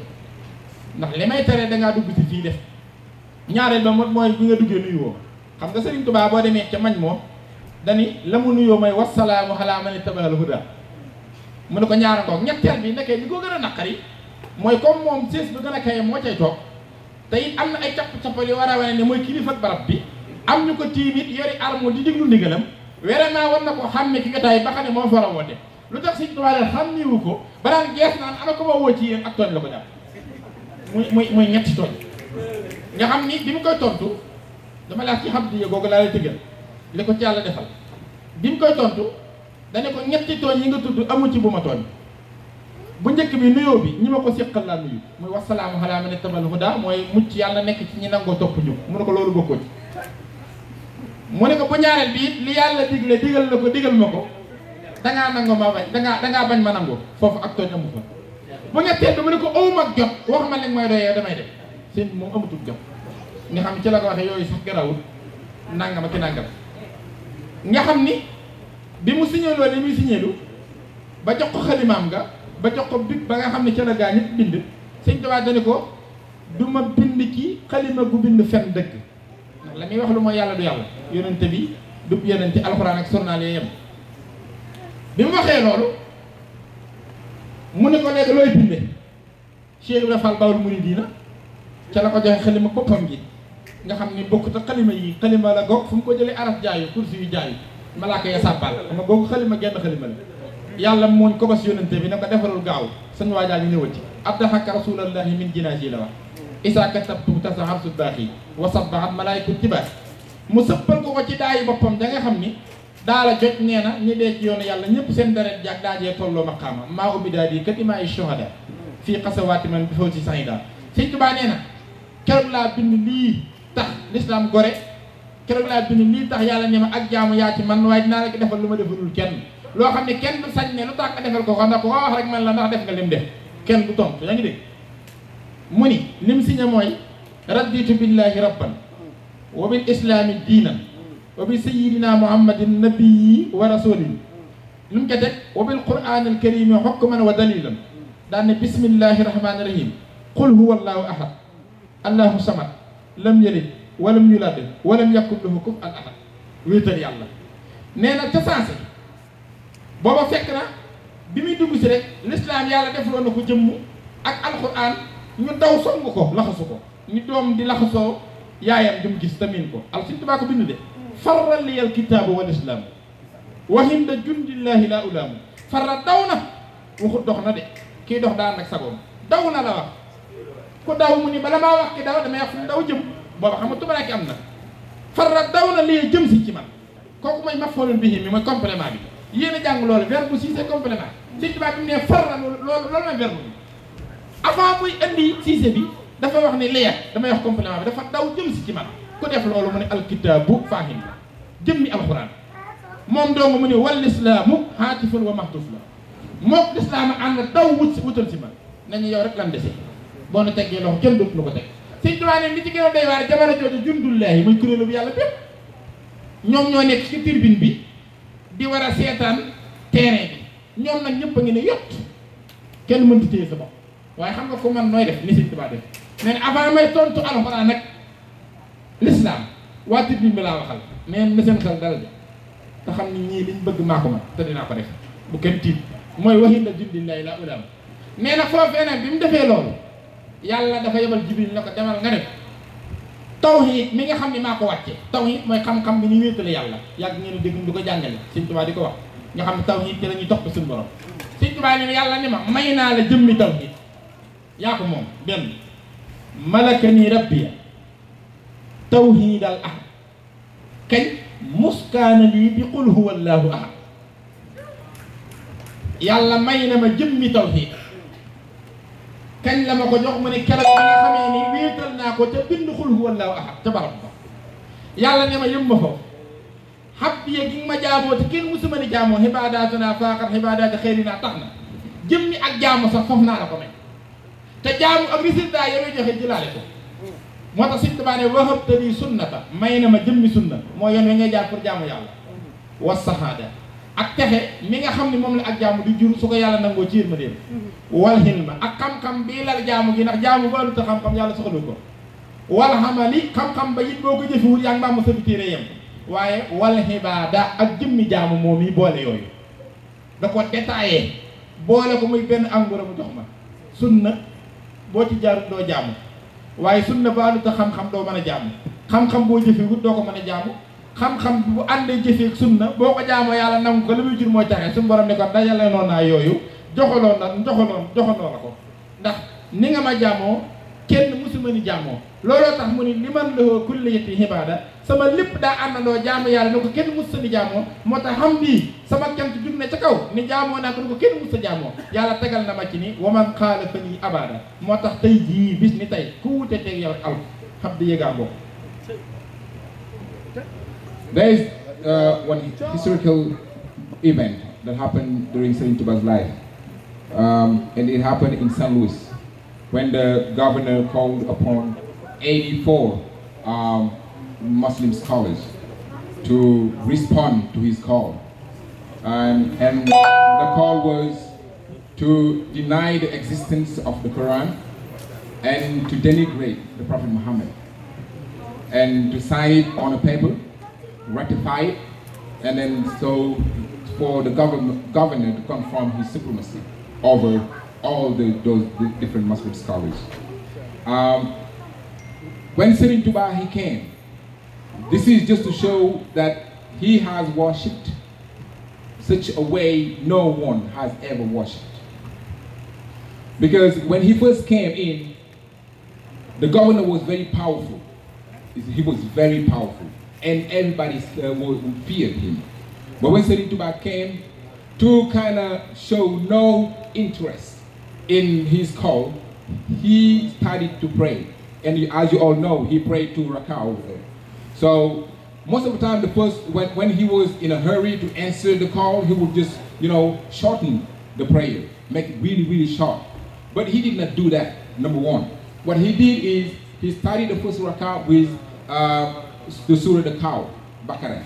S1: ndax li may tere dangaa dugg si fii def ñaareel ba mooy bi nga duggee nuyu woo xam nga Sëriñ Tuubaa boo demee ca mañ moom dani la mu nuyoo mooy wasalaamu alaa man ittaba'al hudaa mu ne ko ñaara ngoog ñetteel bi nekkee li ko gën a naqari mooy comme moom siis bi gën a kaye moo cay toog te it am na ay capp-cappal yu war a wane ne mooy kilifa ak barab bi am ñu ko tiim it yori arme di diglu ndigalam vraiment war na ko xàmme ki nga taay ba xam ne moo fa war a woote lu tax Sëriñ Tuubaa leen xam niwu ko ba daan gees naan ana ko ma woo ci yéen ak tooñ la ko jàpp muy ñetti tooñ nga xam ni bi mu koy tontu dama laaj ci xam di googu laa lay tëggal li ko ci yàlla defal bi mu koy tontu dane ko ñetti tooñ yi nga tudd amu ci bu ma tooñ bu njëkk bi nuyoo bi ñi ma ko séqal laa nuyu muy wasalaamu alaa man ittaba'al hudaa mooy mucc yàlla nekk ci ñi nangoo topp ñu mu ne ko loolu bokkoo ci mu ne ko bu ñaareel bi it li yàlla digle digal la ko digal ma ko dangaa nangoo ma bañ dangaa bañ ma nangoo foofu ak tooñ amu fa bu ñetteel bi mu ne ko awma ak jot wax ma li may doyee damay def seen moom amatul jot nga xam ci la ko waxee yooyu sax garawul nangam ak ki nangam nga xam ni bi mu signé loolu li muy signé lu ba jox ko xalimaam nga ba jox ko big ba nga xam ne ca la gaa ñëpp bind Sëñ Tuubaa dani ko du ma bind ci xalima gu bind fen dëgg ndax la muy wax lu mooy yàlla du yàlla yonente bi du yonente alxuraan ak sornaal yee yem bi mu waxee loolu mu ne ko léegi looy binde Cheikh Ibrahima Fall Baol Mouridina ca la ko joxe xalima boppam gi nga xam ni bokkut ak xalima yi xalima la goog fu mu ko jëlee aras jaayu kursi yu jaayu malaaka ya sàbbal xam nga googu xalima genn xalima la yàlla mooñ ko bas yonente bi ne ko defarul gaaw sañ waajaa ñu ñëwal ci abdahaka rasulallahi min jinaaji la wax isa katabtu tasahar su baaxi wa sabbahat malaayikul jibaat mu sëppal ko ci daayi boppam da nga xam ni daala jot nee na ñi dee ci yoonu yàlla ñëpp seen deret jaag daajee tolloo maqaama maa ubbi daa di kat imaa shuhada fii xasawaati man bi faw si sahida Sëñ Tuubaa nee na keroog laa bind lii tax l'islam gore keroog laa bind lii tax yàlla ne ma ak jaamu yaa ci man waaye dinaa la ko defal lu ma defalul kenn loo xam ne kenn du sañ ne lu tax nga defal ko ndax ko wax rek man la ndax def nga lim def kenn du tontu yaa ngi dégg mu ni lim signé mooy raditu billahi rabban wa bil islami diinan wa bi sayyidina muhammadin nabiyyi wa rasulin lu mu ko teg wa bil qur'anil karimi hukman wa dalilan daan ne bismillahi rahmani rahim qul huwa allahu ahad allahu samad lam yalid walam yulad walam yakun lahu kufuwan ahad wéetal yàlla nee na ca saase booba fekk na bi muy dugg si rek l'islam yàlla defaloon na ko jëmm ak alquran ñu daw song ko laxasu ko ñu doom di laxasoo yaayam jum gis tamin ko al Sëñ Tuubaa ko bind de farra liyal kitaabu wal islaam wa hinda jundillahi la ulaamu farra daw na waxut dox na de kii dox daan nag sagoom daw na la wax ku daw mu ni bala maa wax ki daw damay wax fu mu daw jëm booba xam nga tubaraaki am na farra daw na lii jëm si ci man kooku mooy maf'uulun bihi mi mooy complément bi yéen a jàng loolu verbe si c'est complément Sëñ Tuubaa bi mu ne farra loolu mooy verbe bi avant muy indi siise bi dafa wax ni liya damay wax complément bi dafa daw jëm si ci man ku def loolu mu ne alkitaabu faahim la jëmmi alxuraan moom dong mu ne wal islaamu haatifun wa mahtuf la mook lislaam ànd daw wutal si man nañu yow rek lan dese boo na teggee loxo kenn dootu lu ko teg Sëñ Tuubaa ne li ci gën a doy waar jamono jooju jundullaahi muy kuréelu bi yàlla bépp ñoom ñoo nekk ci tribune bi di war a seetaan terrain bi ñoom nag ñëpp a ngi ne yott kenn mënti téye sa bopp waaye xam nga ko man nooy def ni Sëñ Tuubaa def nee na avant may tontu alxuraan nag l'islam waa tribune bi laa waxal mais na seen xel dal de te xam ni ñii liñ bëgg maa ko man te dinaa ko def bu kenn tiit mooy waxin la jundillahi la ulaam nee na foofee nag bi mu defee loolu yàlla dafa yebal Jibril na ko demal nga def tawhid mi nga xam ne maa ko wàcce tawhid mooy xam-xam bi ñu wéetale yàlla yàgg ngeen dégg di ko jàngale Sëñ Tuubaa di ko wax nga xam ne tawhid ci la ñuy topp suñu borom Sëñ Tuubaa ne yàlla ni ma may naa la jëmmi tawhid yaa ko moom benn malakani rabbiya tawhidal ahad kañ muskaana lii bi qul huwa allahu ahad yàlla may na ma jëmmi tawhid kañ la ma ko jox mu ne keroog bi nga xamee ni wéetal naa ko ca bind xul huwa allahu ahad ca barab ba yàlla ne ma yëm ma foofu xabdiya gi nga ma jaamoo te kenn musuma ni jaamoo xibaadaatuna faaxat xibaadaati xëyrinaa tax na jëmmi ak jaamu sax foofu naa la ko may te jaamu ak résultat ya may joxe jëlaale ko moo tax Sëñ Tuubaa ne wahabtani sunnata may na ma jëmmi sunna moo yoon wi ngay jaar pour jaamu yàlla wa sahaada ak texe mi nga xam ne moom la ak jaamu di jur su ko yàlla nangoo ci yërmandeem wal hilma ak xam-xam bii lal jaamu gi ndax jaamu ba aluta xam-xam yàlla soxalu ko wal xamali xam-xam ba it boo ko jëfewul yaa ngi maamu sa téere yem waaye wal xibaada ak jëmmi jaamu moom yi boole yooyu da ko détaillé boole ko muy benn angura mu jox ma sunna boo ci jaarut doo jaamu waaye sunna ba aluta xam-xam doo mën a jaamu xam-xam boo jëfewul doo ko mën a jaamu xam-xam bu àndee jëfee sunna boo ko jaamoo yàlla nangu ko li muy jur mooy taxe suñu borom ne ko dajale noonu naa yooyu joxaloon la ko ndax ni nga ma jaamoo kenn musuma ni jaamoo looloo tax mu ni li man la kulliyati xibaada sama lépp daa àndandoo jaamu yàlla ne ko kenn mus sa ni jaamoo moo tax xam bii sama cant jug ne ca kaw ni jaamoo naa ko ne ko kenn mus sa jaamoo yàlla tegal na ma ci ni waman xaala fa nii abada moo tax tey jii bis ni tey ku wute teeg yow al xam di yëgaa bokk.
S2: There is one historical event that happened during Serigne Touba's life, and it happened in St. Louis when the governor called upon 84 Muslim scholars to respond to his call, and the call was to deny the existence of the Quran and to denigrate the Prophet Muhammad, and to sign it on a paper, ratify it, and then so for the governor to confirm his supremacy over all those different Muslim scholars. When Serigne Touba he came, this is just to show that he has worshipped such a way no one has ever worshipped. Because when he first came in, the governor was very powerful. He was very powerful, and everybody feared him. But when Serigne Touba came, to kind of show no interest in his call, he started to pray. And as you all know, he prayed 2 rak'ah over there. So most of the time, when he was in a hurry to answer the call, he would just, shorten the prayer, make it really, really short. But he did not do that, number one. What he did is, he started the first rak'ah with the Surah the Cow, Baqarah,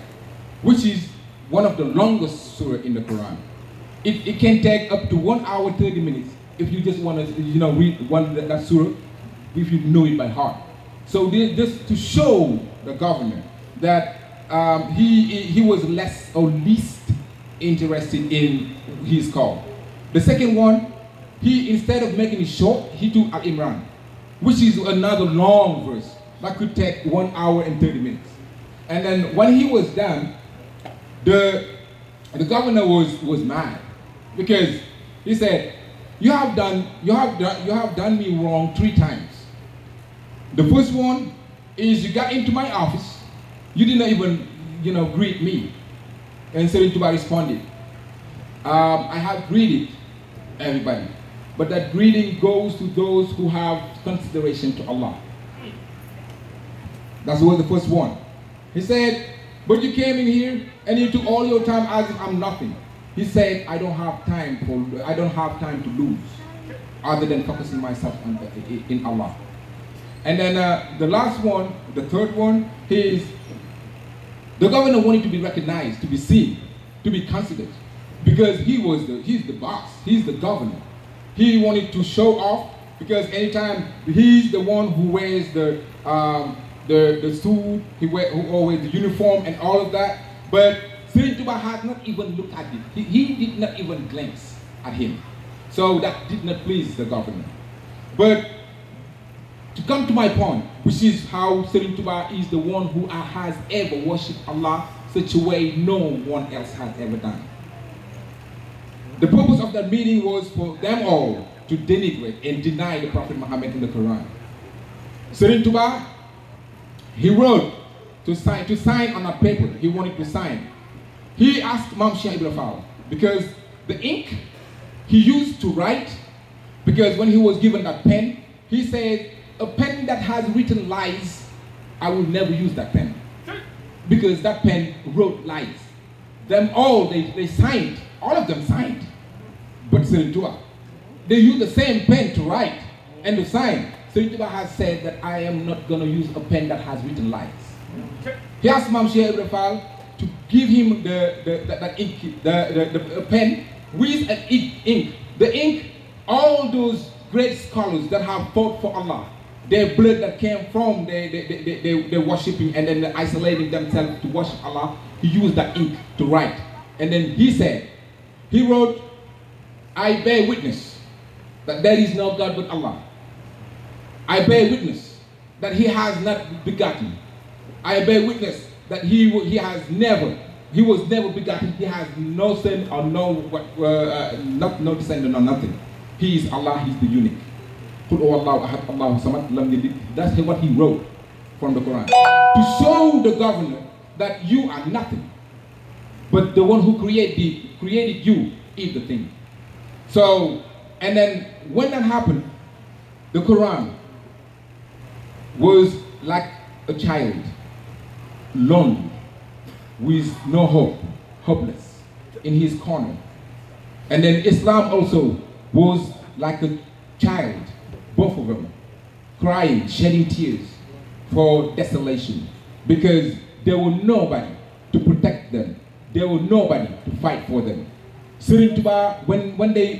S2: which is one of the longest surah in the Quran. It can take up to 1 hour 30 minutes if you just want to, read that surah, if you know it by heart. So just to show the governor that he was less or least interested in his call. The second one, he, instead of making it short, he took Al-Imran, which is another long verse that could take 1 hour and 30 minutes. And then when he was done, the governor was mad, because he said, you have done me wrong 3 times. The first one is, you got into my office, you did not even greet me. And Serigne Touba responded, I have greeted everybody, but that greeting goes to those who have consideration to Allah. That was the first one. He said, but you came in here and you took all your time as if I'm nothing. He said, I don't have time to lose, other than focusing myself in Allah. And then the last one, the third one, is the governor wanted to be recognized, to be seen, to be considered, because he's the boss, he's the governor. He wanted to show off, because anytime he's the one who wears the suit, who always the uniform and all of that. But Serigne Touba had not even looked at it. He did not even glance at him. So that did not please the governor. But to come to my point, which is how Serigne Touba is the one who has ever worshipped Allah such a way no one else has ever done. The purpose of that meeting was for them all to denigrate and deny the Prophet Muhammad in the Quran. Serigne Touba, he wrote to sign on a paper he wanted to sign. He asked Mame Cheikh Ibra Fall, because the ink he used to write, because when he was given that pen, he said, a pen that has written lies, I will never use that pen. Because that pen wrote lies. Them all, they signed, all of them signed. But Serigne Touba, they used the same pen to write and to sign. Serigne Touba has said that I am not going to use a pen that has written lies. He asked Mame Cheikh Ibra Fall to give him that ink, the pen with an ink. The ink, all those great scholars that have fought for Allah, their blood that came from their worshipping and then isolating themselves to worship Allah, he used that ink to write. And then he wrote, I bear witness that there is no God but Allah. I bear witness that he has not begotten. I bear witness that he was never begotten. He has no son or no descendant or nothing. He is Allah, he's the unique. That's what he wrote from the Quran. To show the governor that you are nothing, but the one who created you is the thing. So, and then when that happened, the Quran was like a child, lonely, with no hope, hopeless, in his corner. And then Islam also was like a child, both of them, crying, shedding tears for desolation, because there was nobody to protect them. There was nobody to fight for them. Serigne Touba, when they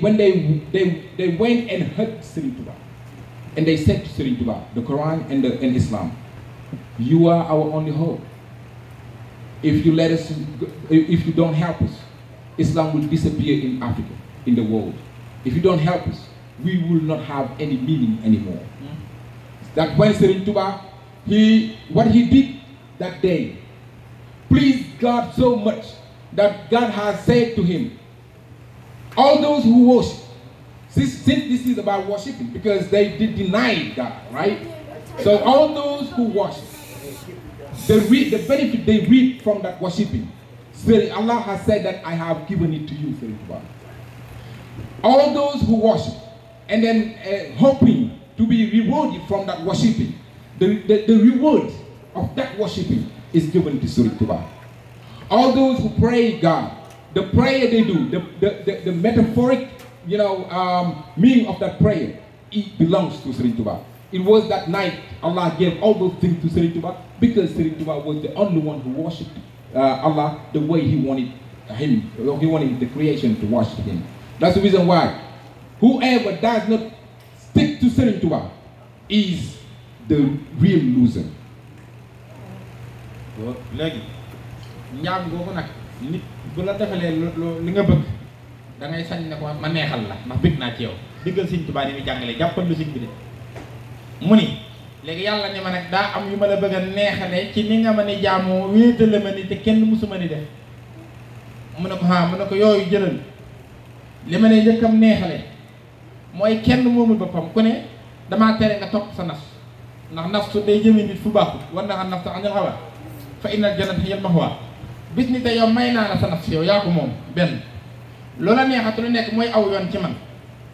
S2: went and hugged Serigne Touba, and they said to Serigne Touba, the Quran and Islam, you are our only hope. If you let us, if you don't help us, Islam will disappear in Africa, in the world. If you don't help us, we will not have any meaning anymore. That when Serigne Touba, what he did that day pleased God so much that God has said to him, all those who worship, since this is about worshiping, because they did deny God, right? So all those who worship, the benefit they reap from that worshiping, Allah has said that I have given it to you, Serigne Touba. All those who worship, and then hoping to be rewarded from that worshiping, the reward of that worshiping is given to Serigne Touba. All those who pray God, the prayer they do, the metaphoric, meaning of that prayer, it belongs to Serigne Touba. It was that night Allah gave all those things to Serigne Touba because Serigne Touba was the only one who worshipped Allah the way he wanted him. He wanted the creation to worship him. That's the reason why whoever does not stick to Serigne Touba is the real loser.
S1: Léegi njaam googu nag nit bu la defalee li nga bëgg da ngay sañ ne ko ma neexal la ndax bëgg naa ci yow diggal Serigne Touba ni muy jàngale jàppal lu Serigne bi de mu ni léegi yàlla ne ma nag daa am yu ma la bëgg a neexale ci ni nga ma ni jaamoo wéetale ma ni te kenn musuma ni def mu ne ko mu ne ko yooyu jëlal li ma ne njëkkam neexale mooy kenn moomul boppam ku ne damaa tere nga topp sa nafs ndax nafsu day jëme nit fu baaxul war na xam nafsu anil hawa fa innal jannata hiya al-mahwa bis ni te yow may naa la sa nafs yow yaa ko moom benn loola neexatu lu nekk mooy aw yoon ci man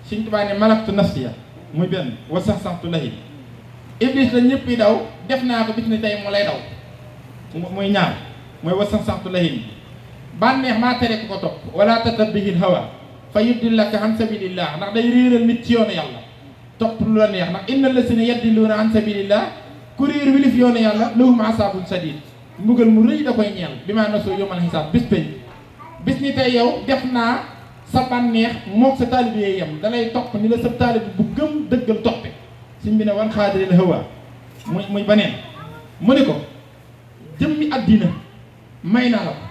S1: Sëriñ Tuubaa ne malaktu nafsiya muy benn wa saxsaxtu lahi iblis la ñëpp yi daw def naa ko bis ni tey mu lay daw muy ñaar mooy wa saxsaxtu lahi bànneex maa tere ko topp wala tatabihil hawa fa yudillaka an sabilillah ndax day réeral nit ci yoonu yàlla topp lu la neex ndax innal lazina yadilluuna an sabilillah ku réer wilif yoonu yàlla lahum asaabun sadid mbugal mu rëy da koy ñeel bi maa nasoo yawmal xisaab bis peñ bis ni tey yow def naa sa bànneex moog sa taalibe yee yem dalay topp ni la sa taalibe bu gëm dëggal toppe suñ bi ne wan xaadiril hawa muy baneen mu ne ko jëmmi addina may naa la ko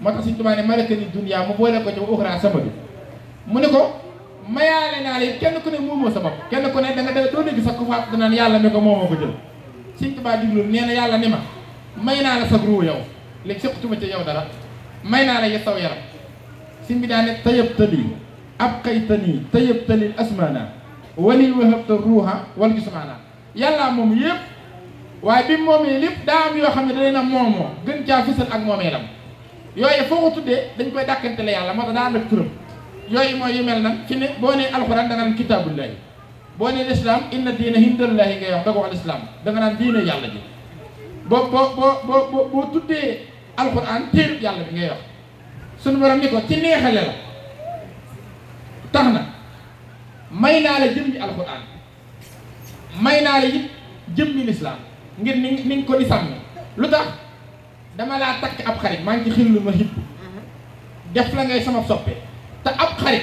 S1: moo tax Sëriñ Tuubaa ne malaka ni dunya mu boole ko ci uxra sama bi mu ne ko mayaale naa leen kenn ku ne moomoo sa bopp kenn ku ne da nga doo dégg sax ku faat danaan yàlla mi ko moomoo ko jël Sëñ Tuubaa diglul nee na yàlla ni ma may naa la sa ruu yow léegi sëqtuma ci yow dara may naa la ya saw yaram sin bi daane tayabtali ab xaytanii tayabtalil asmaana wali wahabta ruuha wal gismaana yàlla moom yëpp waaye bi moomee lépp daa am yoo xam ne da leen a moomoo gën caa fisal ak moomeelam yooyu foo ko tuddee dañ koy dàkkantele yàlla moo tax daa ànd ak turam yooyu mooy yu mel nan fi ne boo nee alxuraan da nga naan kitaabullahi boo nee lislaam inna diina hindallahi ngay wax da ko wax lislaam da nga naan diine yàlla ji boo tuddee alxuraan téerub yàlla bi ngay wax suñu borom ni ko ci neexale la tax na may naa la jëm ji alxuraan may naa la it jëm ji lislaam ngir ni ko di sàmm lu tax dama laa takk ab xarit maa ngi ci xillu ma hibb def la ngay sama soppe te ab xarit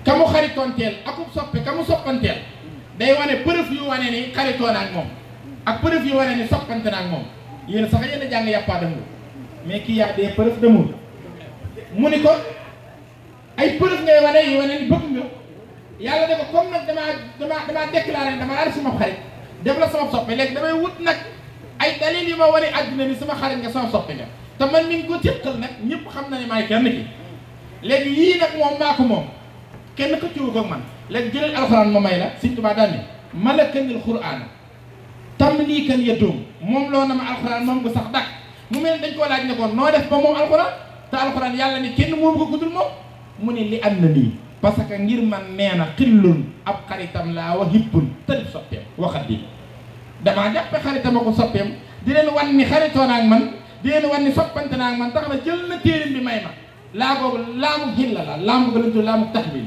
S1: ka mu xaritoonteel akub soppe ka mu soppanteel day wane preuve yu wane ni xaritoo na ak moom ak preuve yu wane ni soppante na ak moom yéen sax yéen a jàng yàppaa d'amour mais kii y a des preuves d'amour mu ni ko ay preuve ngay wane yu wane ni bëgg nga yàlla de ko comme nag damaa déclaré dama laa def sama xarit def la sama soppe léegi damay wut nag ay dalil yu ma wane àdduna ni sama xarit nga sama soppe nga te man mi ngi ko téqal nag ñëpp xam na ne maay kenn ki léegi yii nag moom maa ko moom kenn ko ciwu ko man léegi jëlal alxuraan ma may la Sëñ Tuubaa daal ni malakanil xuraan tam lii kan ya doom moom loo na ma alxuraan moom ko sax dak mu mel dañ koo laaj ne ko noo def ba moom alxuraan te alxuraan yàlla ni kenn moom ko guddul moom mu ne li am na nii parce que ngir man nee na xillun ab xaritam laa wa hibbun tëdib soppeem waxat di damaa jàppe xaritama ko soppeem di leen wan ni xaritoo naa ak man di leen wan ni soppante naa ak man tax na jël na téerim bi may ma laa boobu laamu xilla la laamu ko lañ tudd laamu taxwil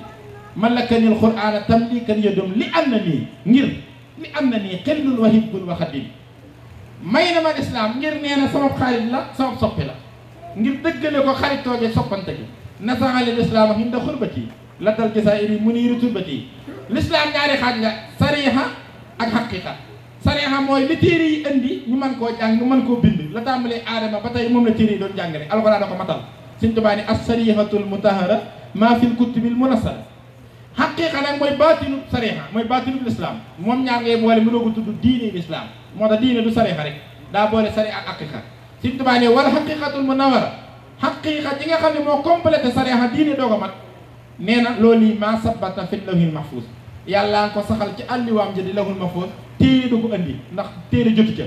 S1: man la kanil qur'aana tam lii kan yëddoom li am na nii ngir li am na nii xillun wa hibbun wa xadim may na ma lislaam ngir nee na sama xarit la sama soppe la ngir dëggale ko xaritooge soppante gi nasaxali lislaam ak hinda xurbati la dal jasaa'iri muniiru turbati lislaam ñaari xaaj nga sariixa ak xaqiiqa sariixa mooy li téere yi indi ñu mën koo jàng ñu mën koo bind la tàmbalee aadama ba tey moom la téere yi doon jàngale alxuraan da ko matal Sëñ Tuubaa ni as-sariixatul mutahhara maa fil kutubil munazzala xaqiiqa nag mooy baatinu sariixa mooy baatinu lislaam moom ñaar ngay boole mënoo ko tudd diine lislaam moo tax diine du sariixa rek daa boole sari ak xaqiiqa Sëñ Tuubaa ni wala xaqiiqatul munawwara xaqiiqa ji nga xam ne moo complété sariixa diine doo ko mat nee na loolu yi maa sabata fi lawhil mahfuus yàlla nga ko saxal ci àlliwaam ji di lawhul mahfuus téere du ko andi ndax téere jotu ca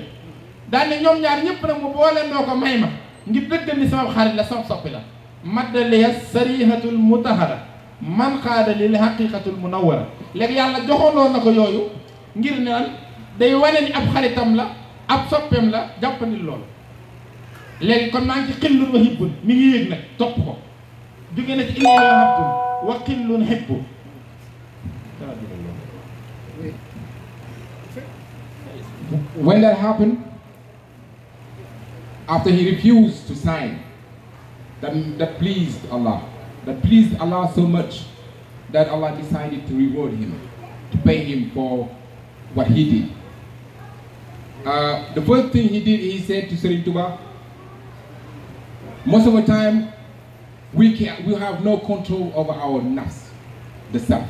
S1: daan ne ñoom ñaar ñëpp nag mu boole noo ko may ma ngir dëggal ni sama xarit la sama soppi la maddaliya sarihatul mutahara man xaada lil haqiqatul munawwara léegi yàlla joxoonoo na ko yooyu ngir naan day wane ni ab xaritam la ab soppeem la jàppandil loolu léegi kon maa ngi ci xillun wa hibbun mi ngi yéeg nag topp ko jóge na ci inni wahabtun wa xillun hibbu
S2: when that happened, after he refused to sign, that pleased Allah. That pleased Allah so much that Allah decided to reward him, to pay him for what he did. The first thing he did, he said to Serigne Touba, most of the time, we have no control over our nafs, the self,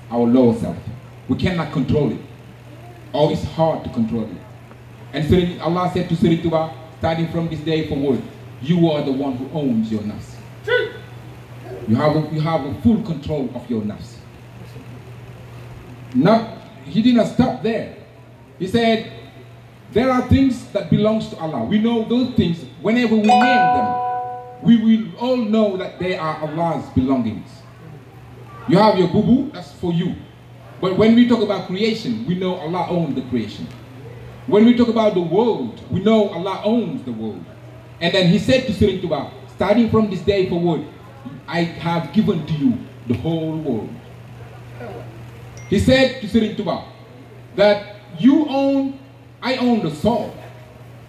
S2: our lower self. We cannot control it. Or it's hard to control it. And Allah said to Serigne Touba, starting from this day forward, you are the one who owns your nafs. You have a full control of your nafs. Now, he did not stop there. He said, there are things that belongs to Allah. We know those things. Whenever we name them, we will all know that they are Allah's belongings. You have your boo-boo, that's for you. But when we talk about creation, we know Allah owns the creation. When we talk about the world, we know Allah owns the world. And then he said to Serigne Touba, starting from this day forward, I have given to you the whole world. He said to Serigne Touba that I own the soul.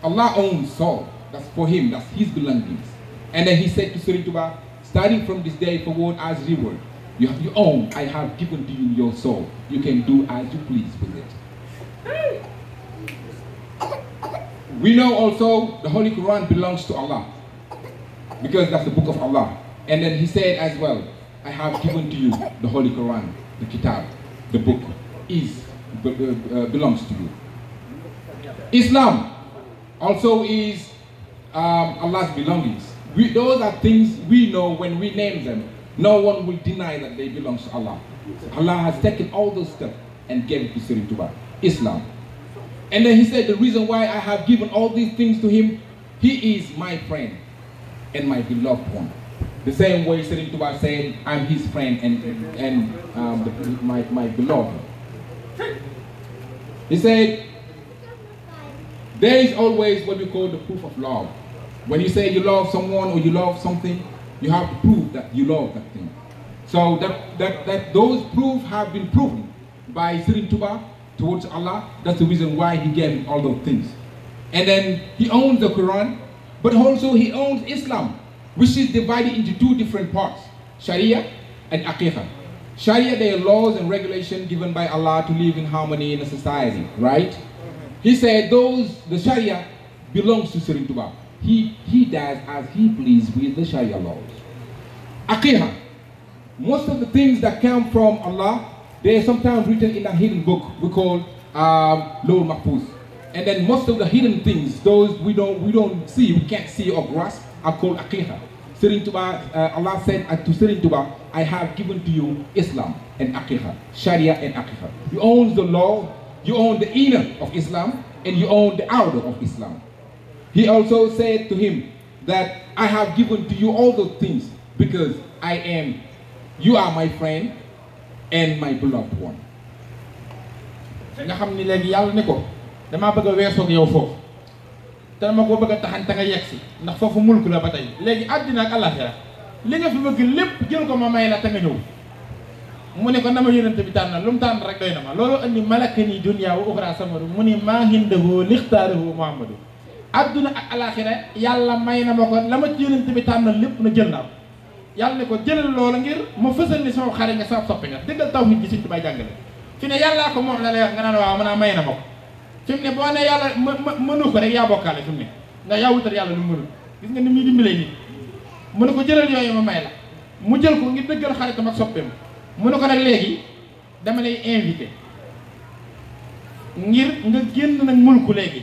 S2: Allah owns soul. That's for him, that's his belongings. And then he said to Serigne Touba, starting from this day forward as reward, you own, I have given to you your soul. You can do as you please with it. We know also the Holy Quran belongs to Allah, because that's the book of Allah. And then he said as well, I have given to you the Holy Quran, the Kitab, the book, belongs to you. Islam also is Allah's belongings. Those are things we know when we name them. No one will deny that they belong to Allah. Allah has taken all those steps and gave it to Serigne Touba, Islam. And then he said, the reason why I have given all these things to him, he is my friend and my beloved one. The same way Serigne Touba said, I'm his friend and my beloved. He said, there is always what we call the proof of love. When you say you love someone or you love something, you have to prove that you love that thing. So that those proofs have been proven by Serigne Touba towards Allah. That's the reason why he gave him all those things. And then he owns the Quran, but also he owns Islam, which is divided into two different parts, Sharia and Aqiqah. Sharia, they are laws and regulations given by Allah to live in harmony in a society, right? He said the Sharia belongs to Serigne Touba. He does as he pleases with the Sharia laws. Aqiqah, most of the things that come from Allah, they are sometimes written in a hidden book we call Lawh Mahfuz. And then most of the hidden things, those we don't see, we can't see or grasp, are called Aqiqah. Serigne Touba, Allah said to Serigne Touba, I have given to you Islam and Aqiqah, Sharia and Aqiqah. You own the law, you own the inner of Islam, and you own the outer of Islam. He also said to him that I have given to you all those things because you are my friend and my beloved one.
S1: nga xam ni léegi yàlla ne ko damaa bëgg a weesoog yow foofu te dama ko bëgg a taxante nga yegsi ndax foofu mulk la ba tey léegi àddina ak àllaaxira li nga fi bëgg lépp jël ko ma may la te nga ñëw mu ne ko na ma yonent bi tànn lu mu tànn rek doy na ma loolu andi malakani dunya wa uxra samadu mu ni maa hindahu lixtaarahu muhammadu àdduna ak àllaaxira yàlla may na ma ko la ma ci yonent bi tànnal lépp na jël naa ko yàlla ne ko jëlal loola ngir ma fësal ni sama xare nga sama soppi nga dëggal tawhid ji Sëriñ Tuubaa jàngale fi ne yàllaa ko moom la lay wax nga naan waaw mën naa may na ma ko fi mu ne boo ne yàlla mënu ko rek yaa bokkaale fi mu ne ndax yaa wutal yàlla lu mu mënul gis nga ni muy dimbalee nit mu ne ko jëlal yooyu ma may la mu jël ko ngir dëggal xaritam ak soppeem mu ne ko nag léegi dama lay invité ngir nga génn nag mulku léegi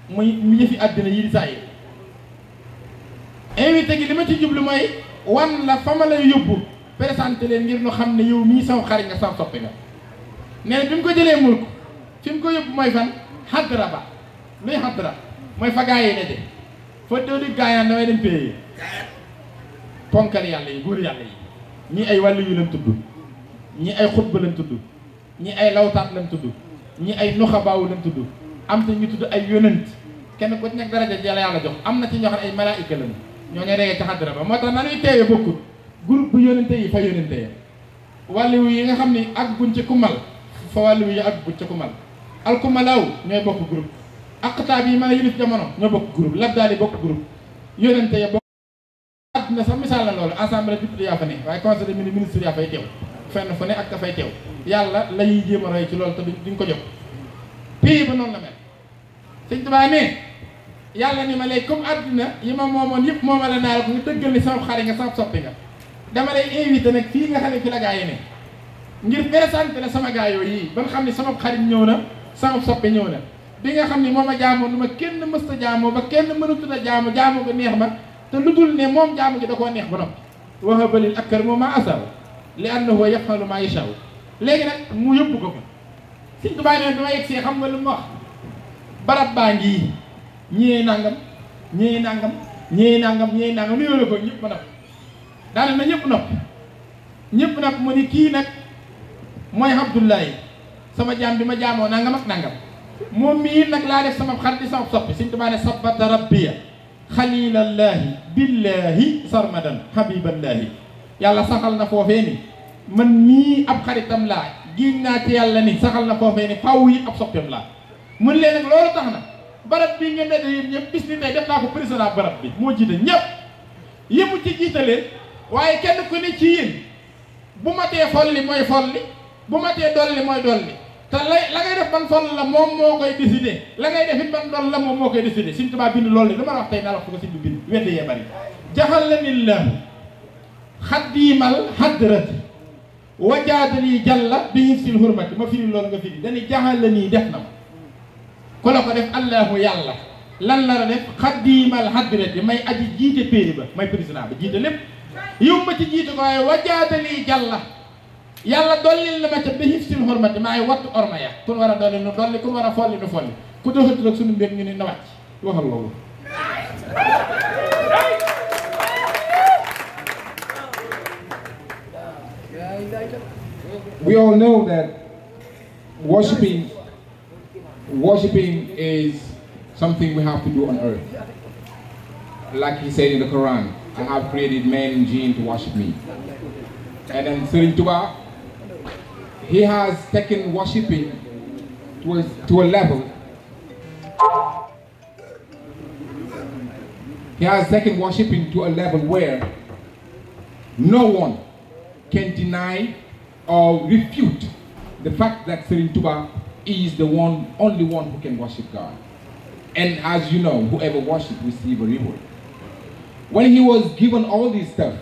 S1: muy yëfi àddina yi di saa yi invité gi li ma ci jublu mooy wan la fa ma lay yóbbu présenté leen ngir ñu xam ne yow mii sama xarit nga sama soppe nga nee na bi mu ko jëlee mulku fi mu ko yóbbu mooy fan xaddara ba luy xaddara mooy fa gaa yi nete fa dooli gaayaan damay dem paye ponkal yàlla yi góor yàlla yi ñii ay wàllu yu leen tudd ñii ay xutba leen tudd ñii ay lawtaat leen tudd ñii ay nuxabaawu leen tudd am te ñu tudd ay yonent kenn ku ci nekk daraja jëla yàlla jox am na ci ñoo xam ne ay malaayika lañu ñoo ñooy regee ci xaddara ba moo tax nanuy teewee bokkut groupe bu yonente yi fa yonente ya wàllu yi nga xam ni ak buñ ci kumal fa wàllu yi ak buñ ci kumal alkumalaaw ñooy bokk groupe aqtaab yi mën a yilif jamono ñoo bokk groupe labdaal yi bokk groupe yonente ya bokk àdduna sax misaal la loolu assemblée député yaa fa ne waaye conseil des ministres yaa fay teew fenn fu ne ak dafay teew yàlla la ñuy jéem a roy ci loolu te duñ ko jox pays ba noonu la mel Sëñ Tuubaa ne yàlla ni ma léegi comme àdduna yi ma moomoon yëpp mooma la naa la ko nga dëggal ni sama xarit nga sama soppi nga dama lay invité nag fii nga xam ne fi la gaa yi ne ngir présenté la sama gaa yooyu yi ba nga xam ne sama xarit ñëw na sama soppi ñëw na bi nga xam ne moom a jaamoo nu ma kenn mësta jaamoo ba kenn mënatut a jaamu ko neex ma te lu dul ne moom jaamu gi da koo neex ba noppi wahaba lil akramu ma asaw li annahu yafalu ma yashaw léegi nag mu yóbbu ko fa Sëñ Tuubaa ne dama yegg see xam nga lu mu wax barab baa ngi ñii nangam ñii nangam ñii nangam ñii nangam lu yóole ko ñëpp ma nopp daane na ñëpp nopp mu ni kii nag mooy Abdullahi sama jaam bi ma jaamoo nangam ak nangam moom mii nag laa def sama xarit di sama soppi Sëñ Tuubaa ne sabata rabbiya xalilallahi billahi sarmadan habiballahi yàlla saxal na foofee ni man mii ab xaritam laa giñ naa ci yàlla ni saxal na foofee ni faw yi ab soppeem laa mun leen nag loolu tax na barab bi ngeen daje yéen ñëpp bis ni tey def naa ko président barab bi moo jiite ñëpp yëmu ci jiitaleen waaye kenn ku ne ci yéen bu ma tee folli mooy folli bu ma tee dolli mooy dolli te la ngay def ban foll la moom moo koy décider la ngay def it ban doll la moom moo koy décider Sëñ Tuubaa bind loolu li dama la wax tey naa la wax ko ko si bi bind wedd yee bari jaxal la nillahu xaddiimal hadrati wajaadali jàlla bi hifsil hurmati ma firi loolu nga firi dañuy jaxal la nii def na ma ku la ko def allahu yàlla lan la def xaddiimal hadrati may aji jiite péeri ba may président ba jiite lépp yow ma ci jiite ko waaye wajaadali jàlla yàlla dollil na ma ca bi hifsil hurmati maay wattu orma ya kun war a dolli nu dolli kun war a folli nu folli ku doxatul ak sunu mbir ñu ni na wàcc waxal loolu.
S2: We all know that worshiping is something we have to do on earth. Like he said in the Quran, I have created man and jinn to worship me. And then Serigne Touba, he has taken worshiping to a level. He has taken worshiping to a level where no one can deny or refute the fact that Serigne Touba is the only one who can worship God. And as you know, whoever worships receives a reward. When he was given all this stuff,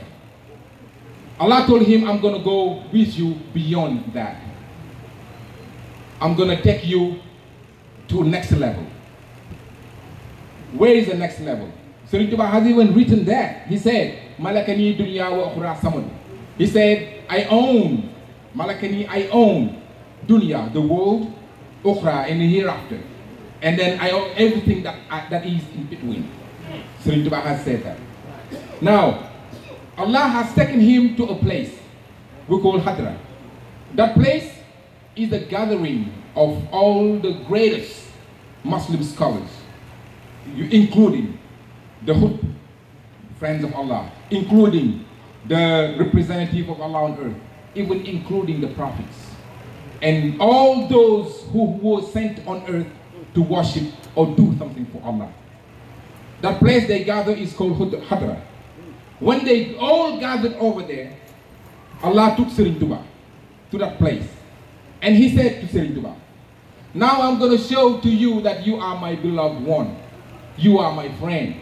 S2: Allah told him, I'm going to go with you beyond that. I'm going to take you to next level. Where is the next level? Serigne Touba has even written that. He said, Malakani dunya wa ukhra samad. He said, I own, Malakani, I own dunya, the world, ukhra, and the hereafter. And then I own everything that is in between. Serigne Touba has said that. Now, Allah has taken him to a place we call Hadra. That place is the gathering of all the greatest Muslim scholars, including the Hud, friends of Allah, including the representative of Allah on earth, even including the prophets, and all those who were sent on earth to worship or do something for Allah. That place they gather is called Hadra. When they all gathered over there, Allah took Serigne Touba to that place. And he said to Serigne Touba, now I'm going to show to you that you are my beloved one. You are my friend.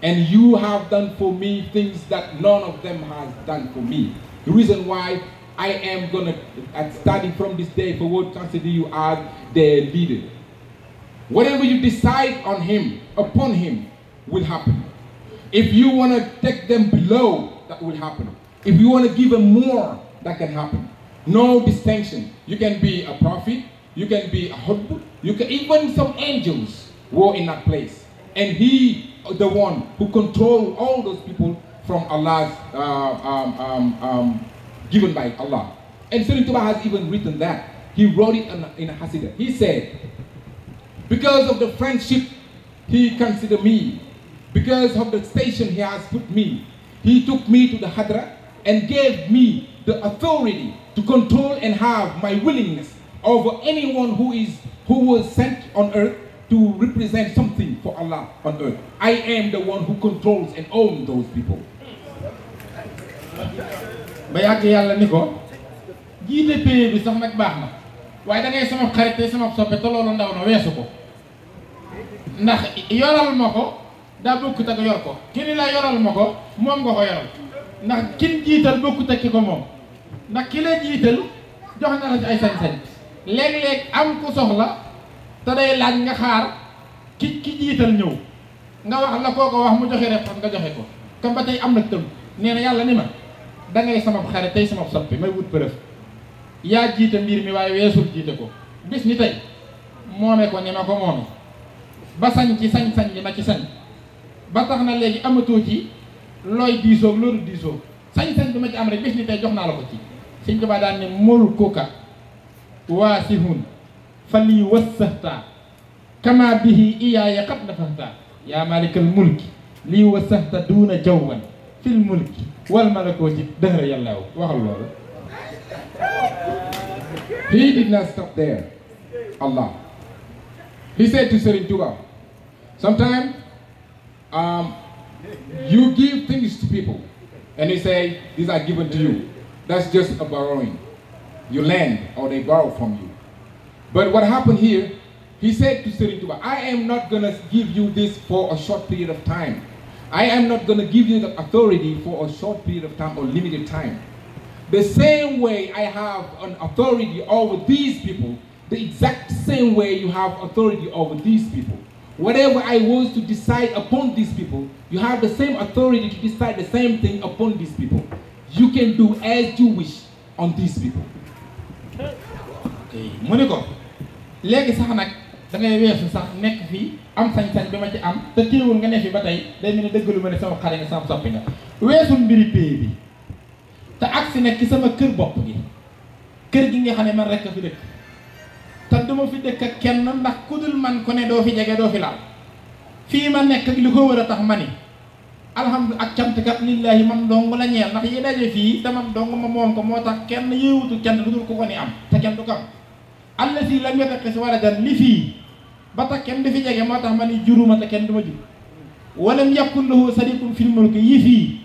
S2: And you have done for me things that none of them has done for me. The reason why I am going to, starting from this day forward, consider you as their leader. Whatever you decide on him, upon him, will happen. If you want to take them below, that will happen. If you want to give them more, that can happen. No distinction. You can be a prophet, you can be a hudbud, you can even some angels were in that place. And he, the one who controlled all those people from Allah's, given by Allah. And Serigne Touba has even written that. He wrote it in a Hasidah. He said, because of the friendship he considered me, because of the station he has put me, he took me to the Hadra and gave me the authority to control and have my willingness over anyone who was sent on earth to represent something for Allah on earth. I am the one who controls and owns those people.
S1: ba yàgg yàlla ni ko jiite pays bi sax nag baax na waaye da ngay sama xarit te sama soppe te loolu ndaw na weesu ko ndax yoral ma ko daa bokkut ak yor ko ki ni la yoral ma ko moom nga ko yoral ndax kin jiital bokkut ak ki ko moom ndax ki la jiital jox na la ci ay sañ-sañ léeg-léeg am ku soxla te day laaj nga xaar ki jiital ñëw nga wax la koo ko wax mu joxe réponse nga joxe ko comme ba tey am na tëm nee na yàlla ni ma da ngay sama xarit tey sama soppi may wut preuve yaa jiite mbir mi waaye weesul jiite ko bis ni tey moome ko ni ma ko moome ba sañ ci sañ-sañ bi ma ci sañ ba tax na léegi amatoo ci looy diisoog loolu diisoog sañ-sañ bi ma ci am rek bis ni tey jox naa la ko ci Sëñ Tuubaa daan ne mulkuka waasihun fali wassahta kama bihi iyaaya qad nafahta yaa malikal mulki lii wassahta duuna jawwan fil mulki wal malakooti dëhra yàllaaw waxal loolu.
S2: He did not stop there. Allah. He said to Serigne Touba, sometimes you give things to people and they say these are given to you. That's just a borrowing. You lend or they borrow from you. But what happened here, he said to Serigne Touba, I am not going to give you this for a short period of time. I am not going to give you the authority for a short period of time or limited time. The same way I have an authority over these people, the exact same way you have authority over these people. Whatever I was to decide upon these people, you have the same authority to decide the same thing upon these people. You can do as you wish on these people.
S1: Okay. Mu ne ko léegi sax nag da ngay weesu sax nekk fii am sañ-sañ bi ma ci am te teewul nga ne fi ba tey day mel ni dëggalu ma ne sama xare nga sama soppi nga weesul mbiri pay bi te agsi nekk ci sama kër bopp gi kër gi nga xam ne man rek a fi dëkk te duma fi dëkk ak kenn ndax ku dul man ko ne doo fi jege doo fi laal fii ma nekk ak li ko war a tax ma ni alhamdulilah ak cantkat lillahi man dong la ñeel ndax yi daje fii te man dong ma moom ko moo tax kenn yéewutu kenn lu dul ko ko ni am te kenn du ko am alla si lam yattaqis waladan li fii ba tax kenn du fi jege moo tax ma ni juruma te kenn du ma jur walam yakun lahu sadiqun fil mulki yi fii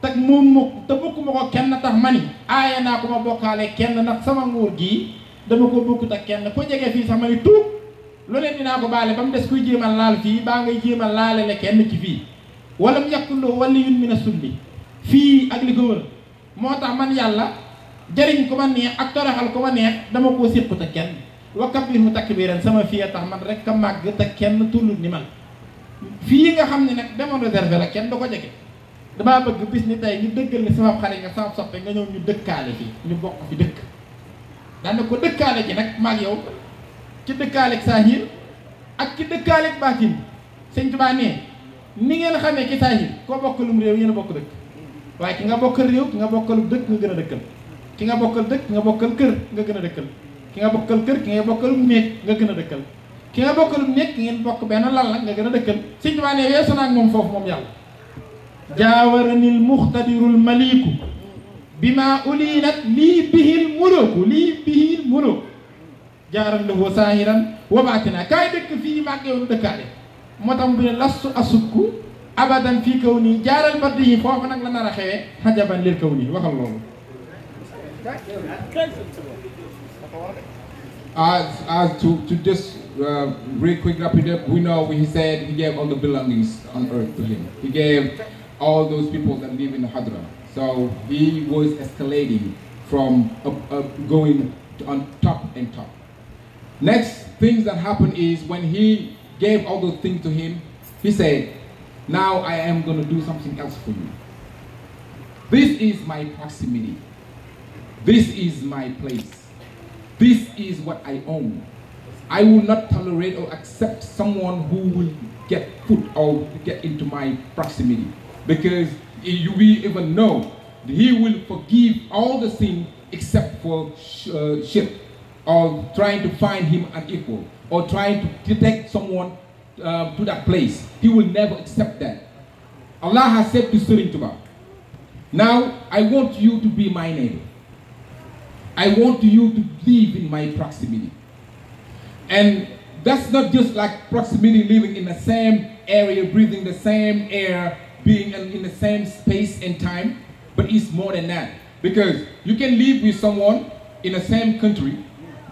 S1: teg moom mukk te bokkuma ko kenn tax ma ni aaya naa ko ma bokkaale kenn ndax sama nguur gii dama ko bokkut ak kenn ku jege fii sax ma ni tuub lu leen dinaa ko baale ba mu des kuy jéemal laal fii baa ngay jéemal laale le kenn ci fii walam yakun lahu waliyyun mina sulli fii ak li ko wër moo tax man yàlla jëriñ ko ma neex ak toroxal ko ma neex dama koo séqut ak kenn wa kabbirhu takbiran sama fii a tax man rek a màgg te kenn tullut ni man fii nga xam ne nag demoon réservé la kenn du ko jege damaa bëgg bis ni tey ñu dëggal ni sama xarit nga sama soppe nga ñëw ñu dëkkaale fii ñu bokk fi dëkk daana ko dëkkaale ji nag maag yow ci dëkkaaleeg saahir ak ci dëkkaaleeg baatin sëñ Tuubaa nee ni ngeen xamee ci saahir koo bokkalum réew yéen a bokk dëkk waaye ki nga bokkal réew ki nga bokkalum dëkk nga gën a dëkkal ki nga bokkal dëkk ki nga bokkal kër nga gën a dëkkal ki nga bokkal kër ki nga bokkalum néeg nga gën a dëkkal ki nga bokkalum néeg ki ngeen bokk benn lal nag nga gën a dëkkal sëñ Tuubaa nee weesu naa ak moom foofu moom yàlla jaawaranil muxtadirul maliku bima ulinat lii bihil muluku jaaran lahu saahiran wa baatina kaay dëkk fii maag yow nu dëkkaale moo tax bu ne lastu asukku abadan fii kaw nii jaaral baddi yi foofu nag la nar a xewee xajaban lil kaw nii waxal loolu
S2: to just real quick wrap it up, we know he said he gave all the belongings on earth to him. He gave all those people that live in the Hadra. So he was escalating from going on top and top. Next things that happened is when he gave all those things to him, he said, now I am going to do something else for you. This is my proximity. This is my place. This is what I own. I will not tolerate or accept someone who will get put or get into my proximity. Because we even know that he will forgive all the sin except for shirk, or trying to find him an equal, or trying to take someone to that place. He will never accept that. Allah has said to Serigne Touba, now I want you to be my neighbor. I want you to live in my proximity. And that's not just like proximity, living in the same area, breathing the same air, being in the same space and time, but it's more than that. Because you can live with someone in the same country,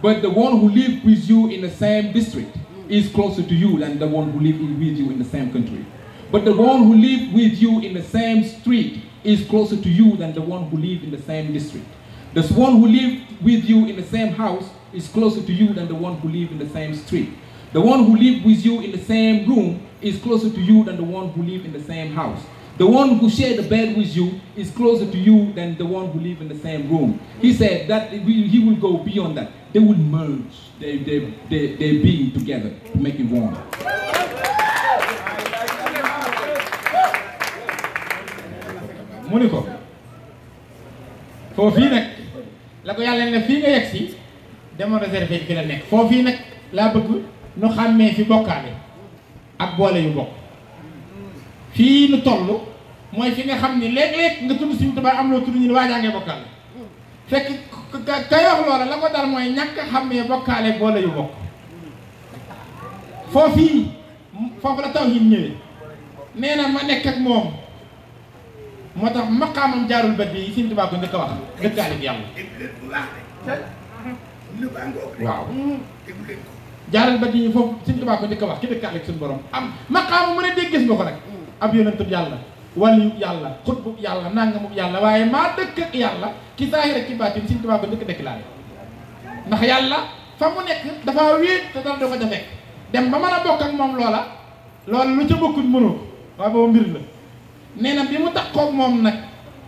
S2: but the one who lives with you in the same district is closer to you than the one who lives with you in the same country. But the one who lives with you in the same street is closer to you than the one who lives in the same district. The one who lives with you in the same house is closer to you than the one who lives in the same street. The one who lives with you in the same room is closer to you than the one who lives in the same house. The one who shared the bed with you is closer to you than the one who lives in the same room. He said that he will go beyond that. They will merge their being together to make it one.
S1: Muniko foofii nag la ko yàlla ne fii nga yegg si demoon réservé fi la nekk foofii nag laa bëgg nu xàmmee fi bokkaale ak boole yu bokk fii nu toll mooy fi nga xam ni léeg-léeg nga tudd Sëriñ Tuubaa am loo tudd ñu ne waajaa ngay bokkaale fekk kay wax loola la ko dal mooy ñàkk a xàmmee bokkaale boole yu bokk foofii foofu la tawhiid ñëwee nee na ma nekk ak moom moo tax maqaamam jaarul bët bi Sëriñ Tuubaa ko njëkk a wax dëkkaale ak yàlla waaw jaarul bët yi foofu Sëriñ Tuubaa ko njëkk a wax ki dëkkaale ak suñu borom am maqaama mu ne dégg gis nga ko nag ab yonentub yàlla waliyu yàlla xutbu yàlla nangamub yàlla waaye maa dëkk ak yàlla ci saahir ak ci baatin Sëriñ Tuubaa ko njëkk déclaré ndax yàlla fa mu nekk dafa wéet te dara doo ko ca fekk dem ba mën a bokk ak moom loola lu ca bokkut mënoo ko waaye boobu mbir la nee na bi mu takkoog moom nag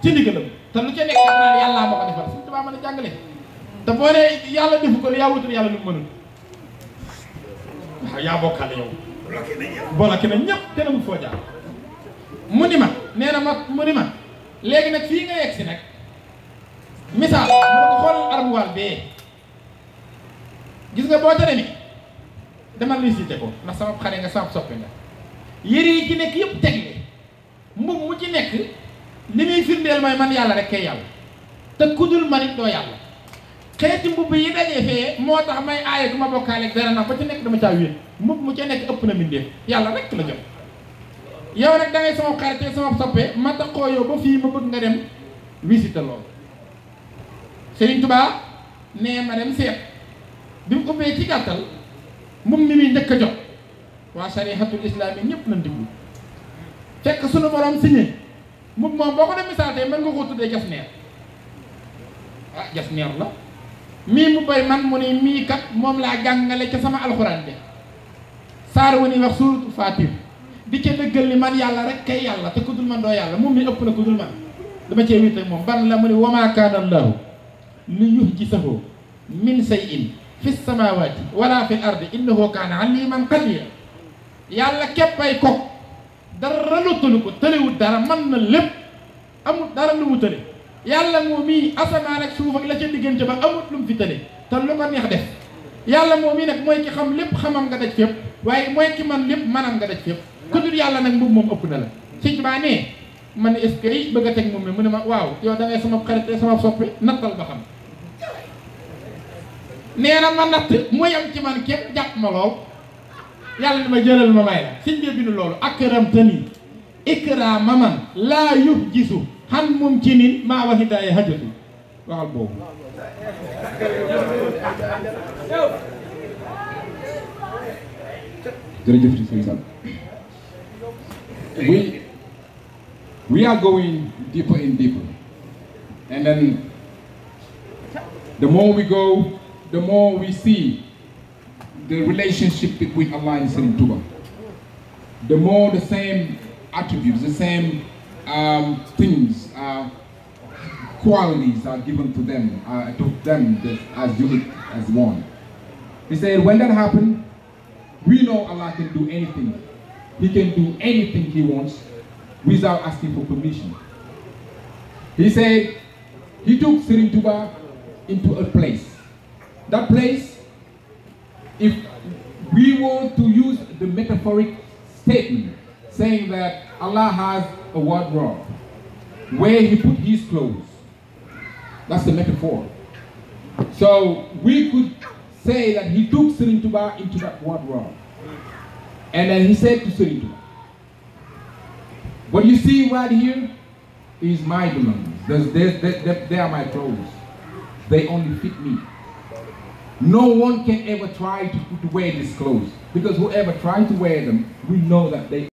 S1: ci ndigalam te lu ca nekk naan yàllaa ma ko defal Sëriñ Tuubaa mën a jàngale te boo nee yàlla defu ko yaa wutul yàlla lu mu mënul waaw yaa bokkaale yow bloqué na ñëpp te namul foo jaar mu ni ma nee na mu ni ma léegi nag fii nga yegg si nag misaal mu ne ko xoolal armuwaal bee gis nga boo ca demee demal visité ko ndax sama xare nga sama soppe nga yëre yi ci nekk yëpp tegle mbub mu ci nekk li muy firndeel mooy man yàlla rek kay yàlla te kudul man it doo yàlla xeeti mbubb yi dajee fee moo tax may aaye du ma bokkaale ak dara ndax ba ci nekk dama caa wéet mbubb mu ca nekk ëpp na mbindeef yàlla rek la jëm yow nag da ngay sama xarit sama soppe ma taxoo yow ba fii ma bëgg nga dem visité loolu Sëriñ Tuubaa nee ma dem seet bi mu ubbee ci gàttal mbubb mi muy njëkk a jot waa sharihatul islam yi ñëpp lañ diglu fekk sunu borom signé mbubb moom boo ko dem misaal tey mën nga ko tuddee jasneer ah jasneer la mii mu bay man mu ne mii kat moom laa jàngale ca sama alxuraan de saar wu ni wax suuratu Faatir di ca dëggal ni man yàlla rek kay yàlla te ku dul man doo yàlla moom mi ëpp na ku dul man dama cee wéet ak moom ban la mu ne wa maa kaana allaahu li yuhjisahu min shay'in fi samaawaati wala fi ardi innahu kaana aliman qadiira yàlla képpay kok dara lu tëlu ko tëlewut dara man na lépp amul dara lu mu tële yàlla moom mii asamaan ak suuf ak la ca diggante ba amut lu mu fi tële te lu ko neex def yàlla moom mii nag mooy ki xam lépp xamam nga daj fépp waaye mooy ki man lépp manam nga daj fépp ku dul yàlla nag mbubb moom ëpp na la Sëñ Tuubaa nee man est-ce que bëgg a teg moom mi mu ne ma waaw yow da ngay sama xarit sama soppi nattal ba xam nee na ma natt muy am ci man képp jàpp ma lool yàlla ni ma jëlal ma may la sëñ bi bindu loolu akramtani ikraama man laa yuhjisu xan mum ci nin maa wa hidaaya hajatu waxal boobu
S2: jërëjëf ci sëñ Sall we are going deeper and deeper, and then the more we go, the more we see the relationship between Allah and Sëriñ Tuubaa. The more the same attributes, the same things, qualities are given to them as unique as one. He said, when that happened, we know Allah can do anything. He can do anything He wants without asking for permission. He said, He took Sëriñ Tuubaa into a place. That place, if we were to use the metaphoric statement, saying that Allah has a wardrobe where He put His clothes. That's the metaphor. So we could say that He took Sëriñ Tuubaa into that wardrobe. And then He said to Sëriñ Tuubaa, what you see right here is my belongings. They are my clothes. They only fit me. No one can ever try to wear these clothes, because whoever tries to wear them, we know that they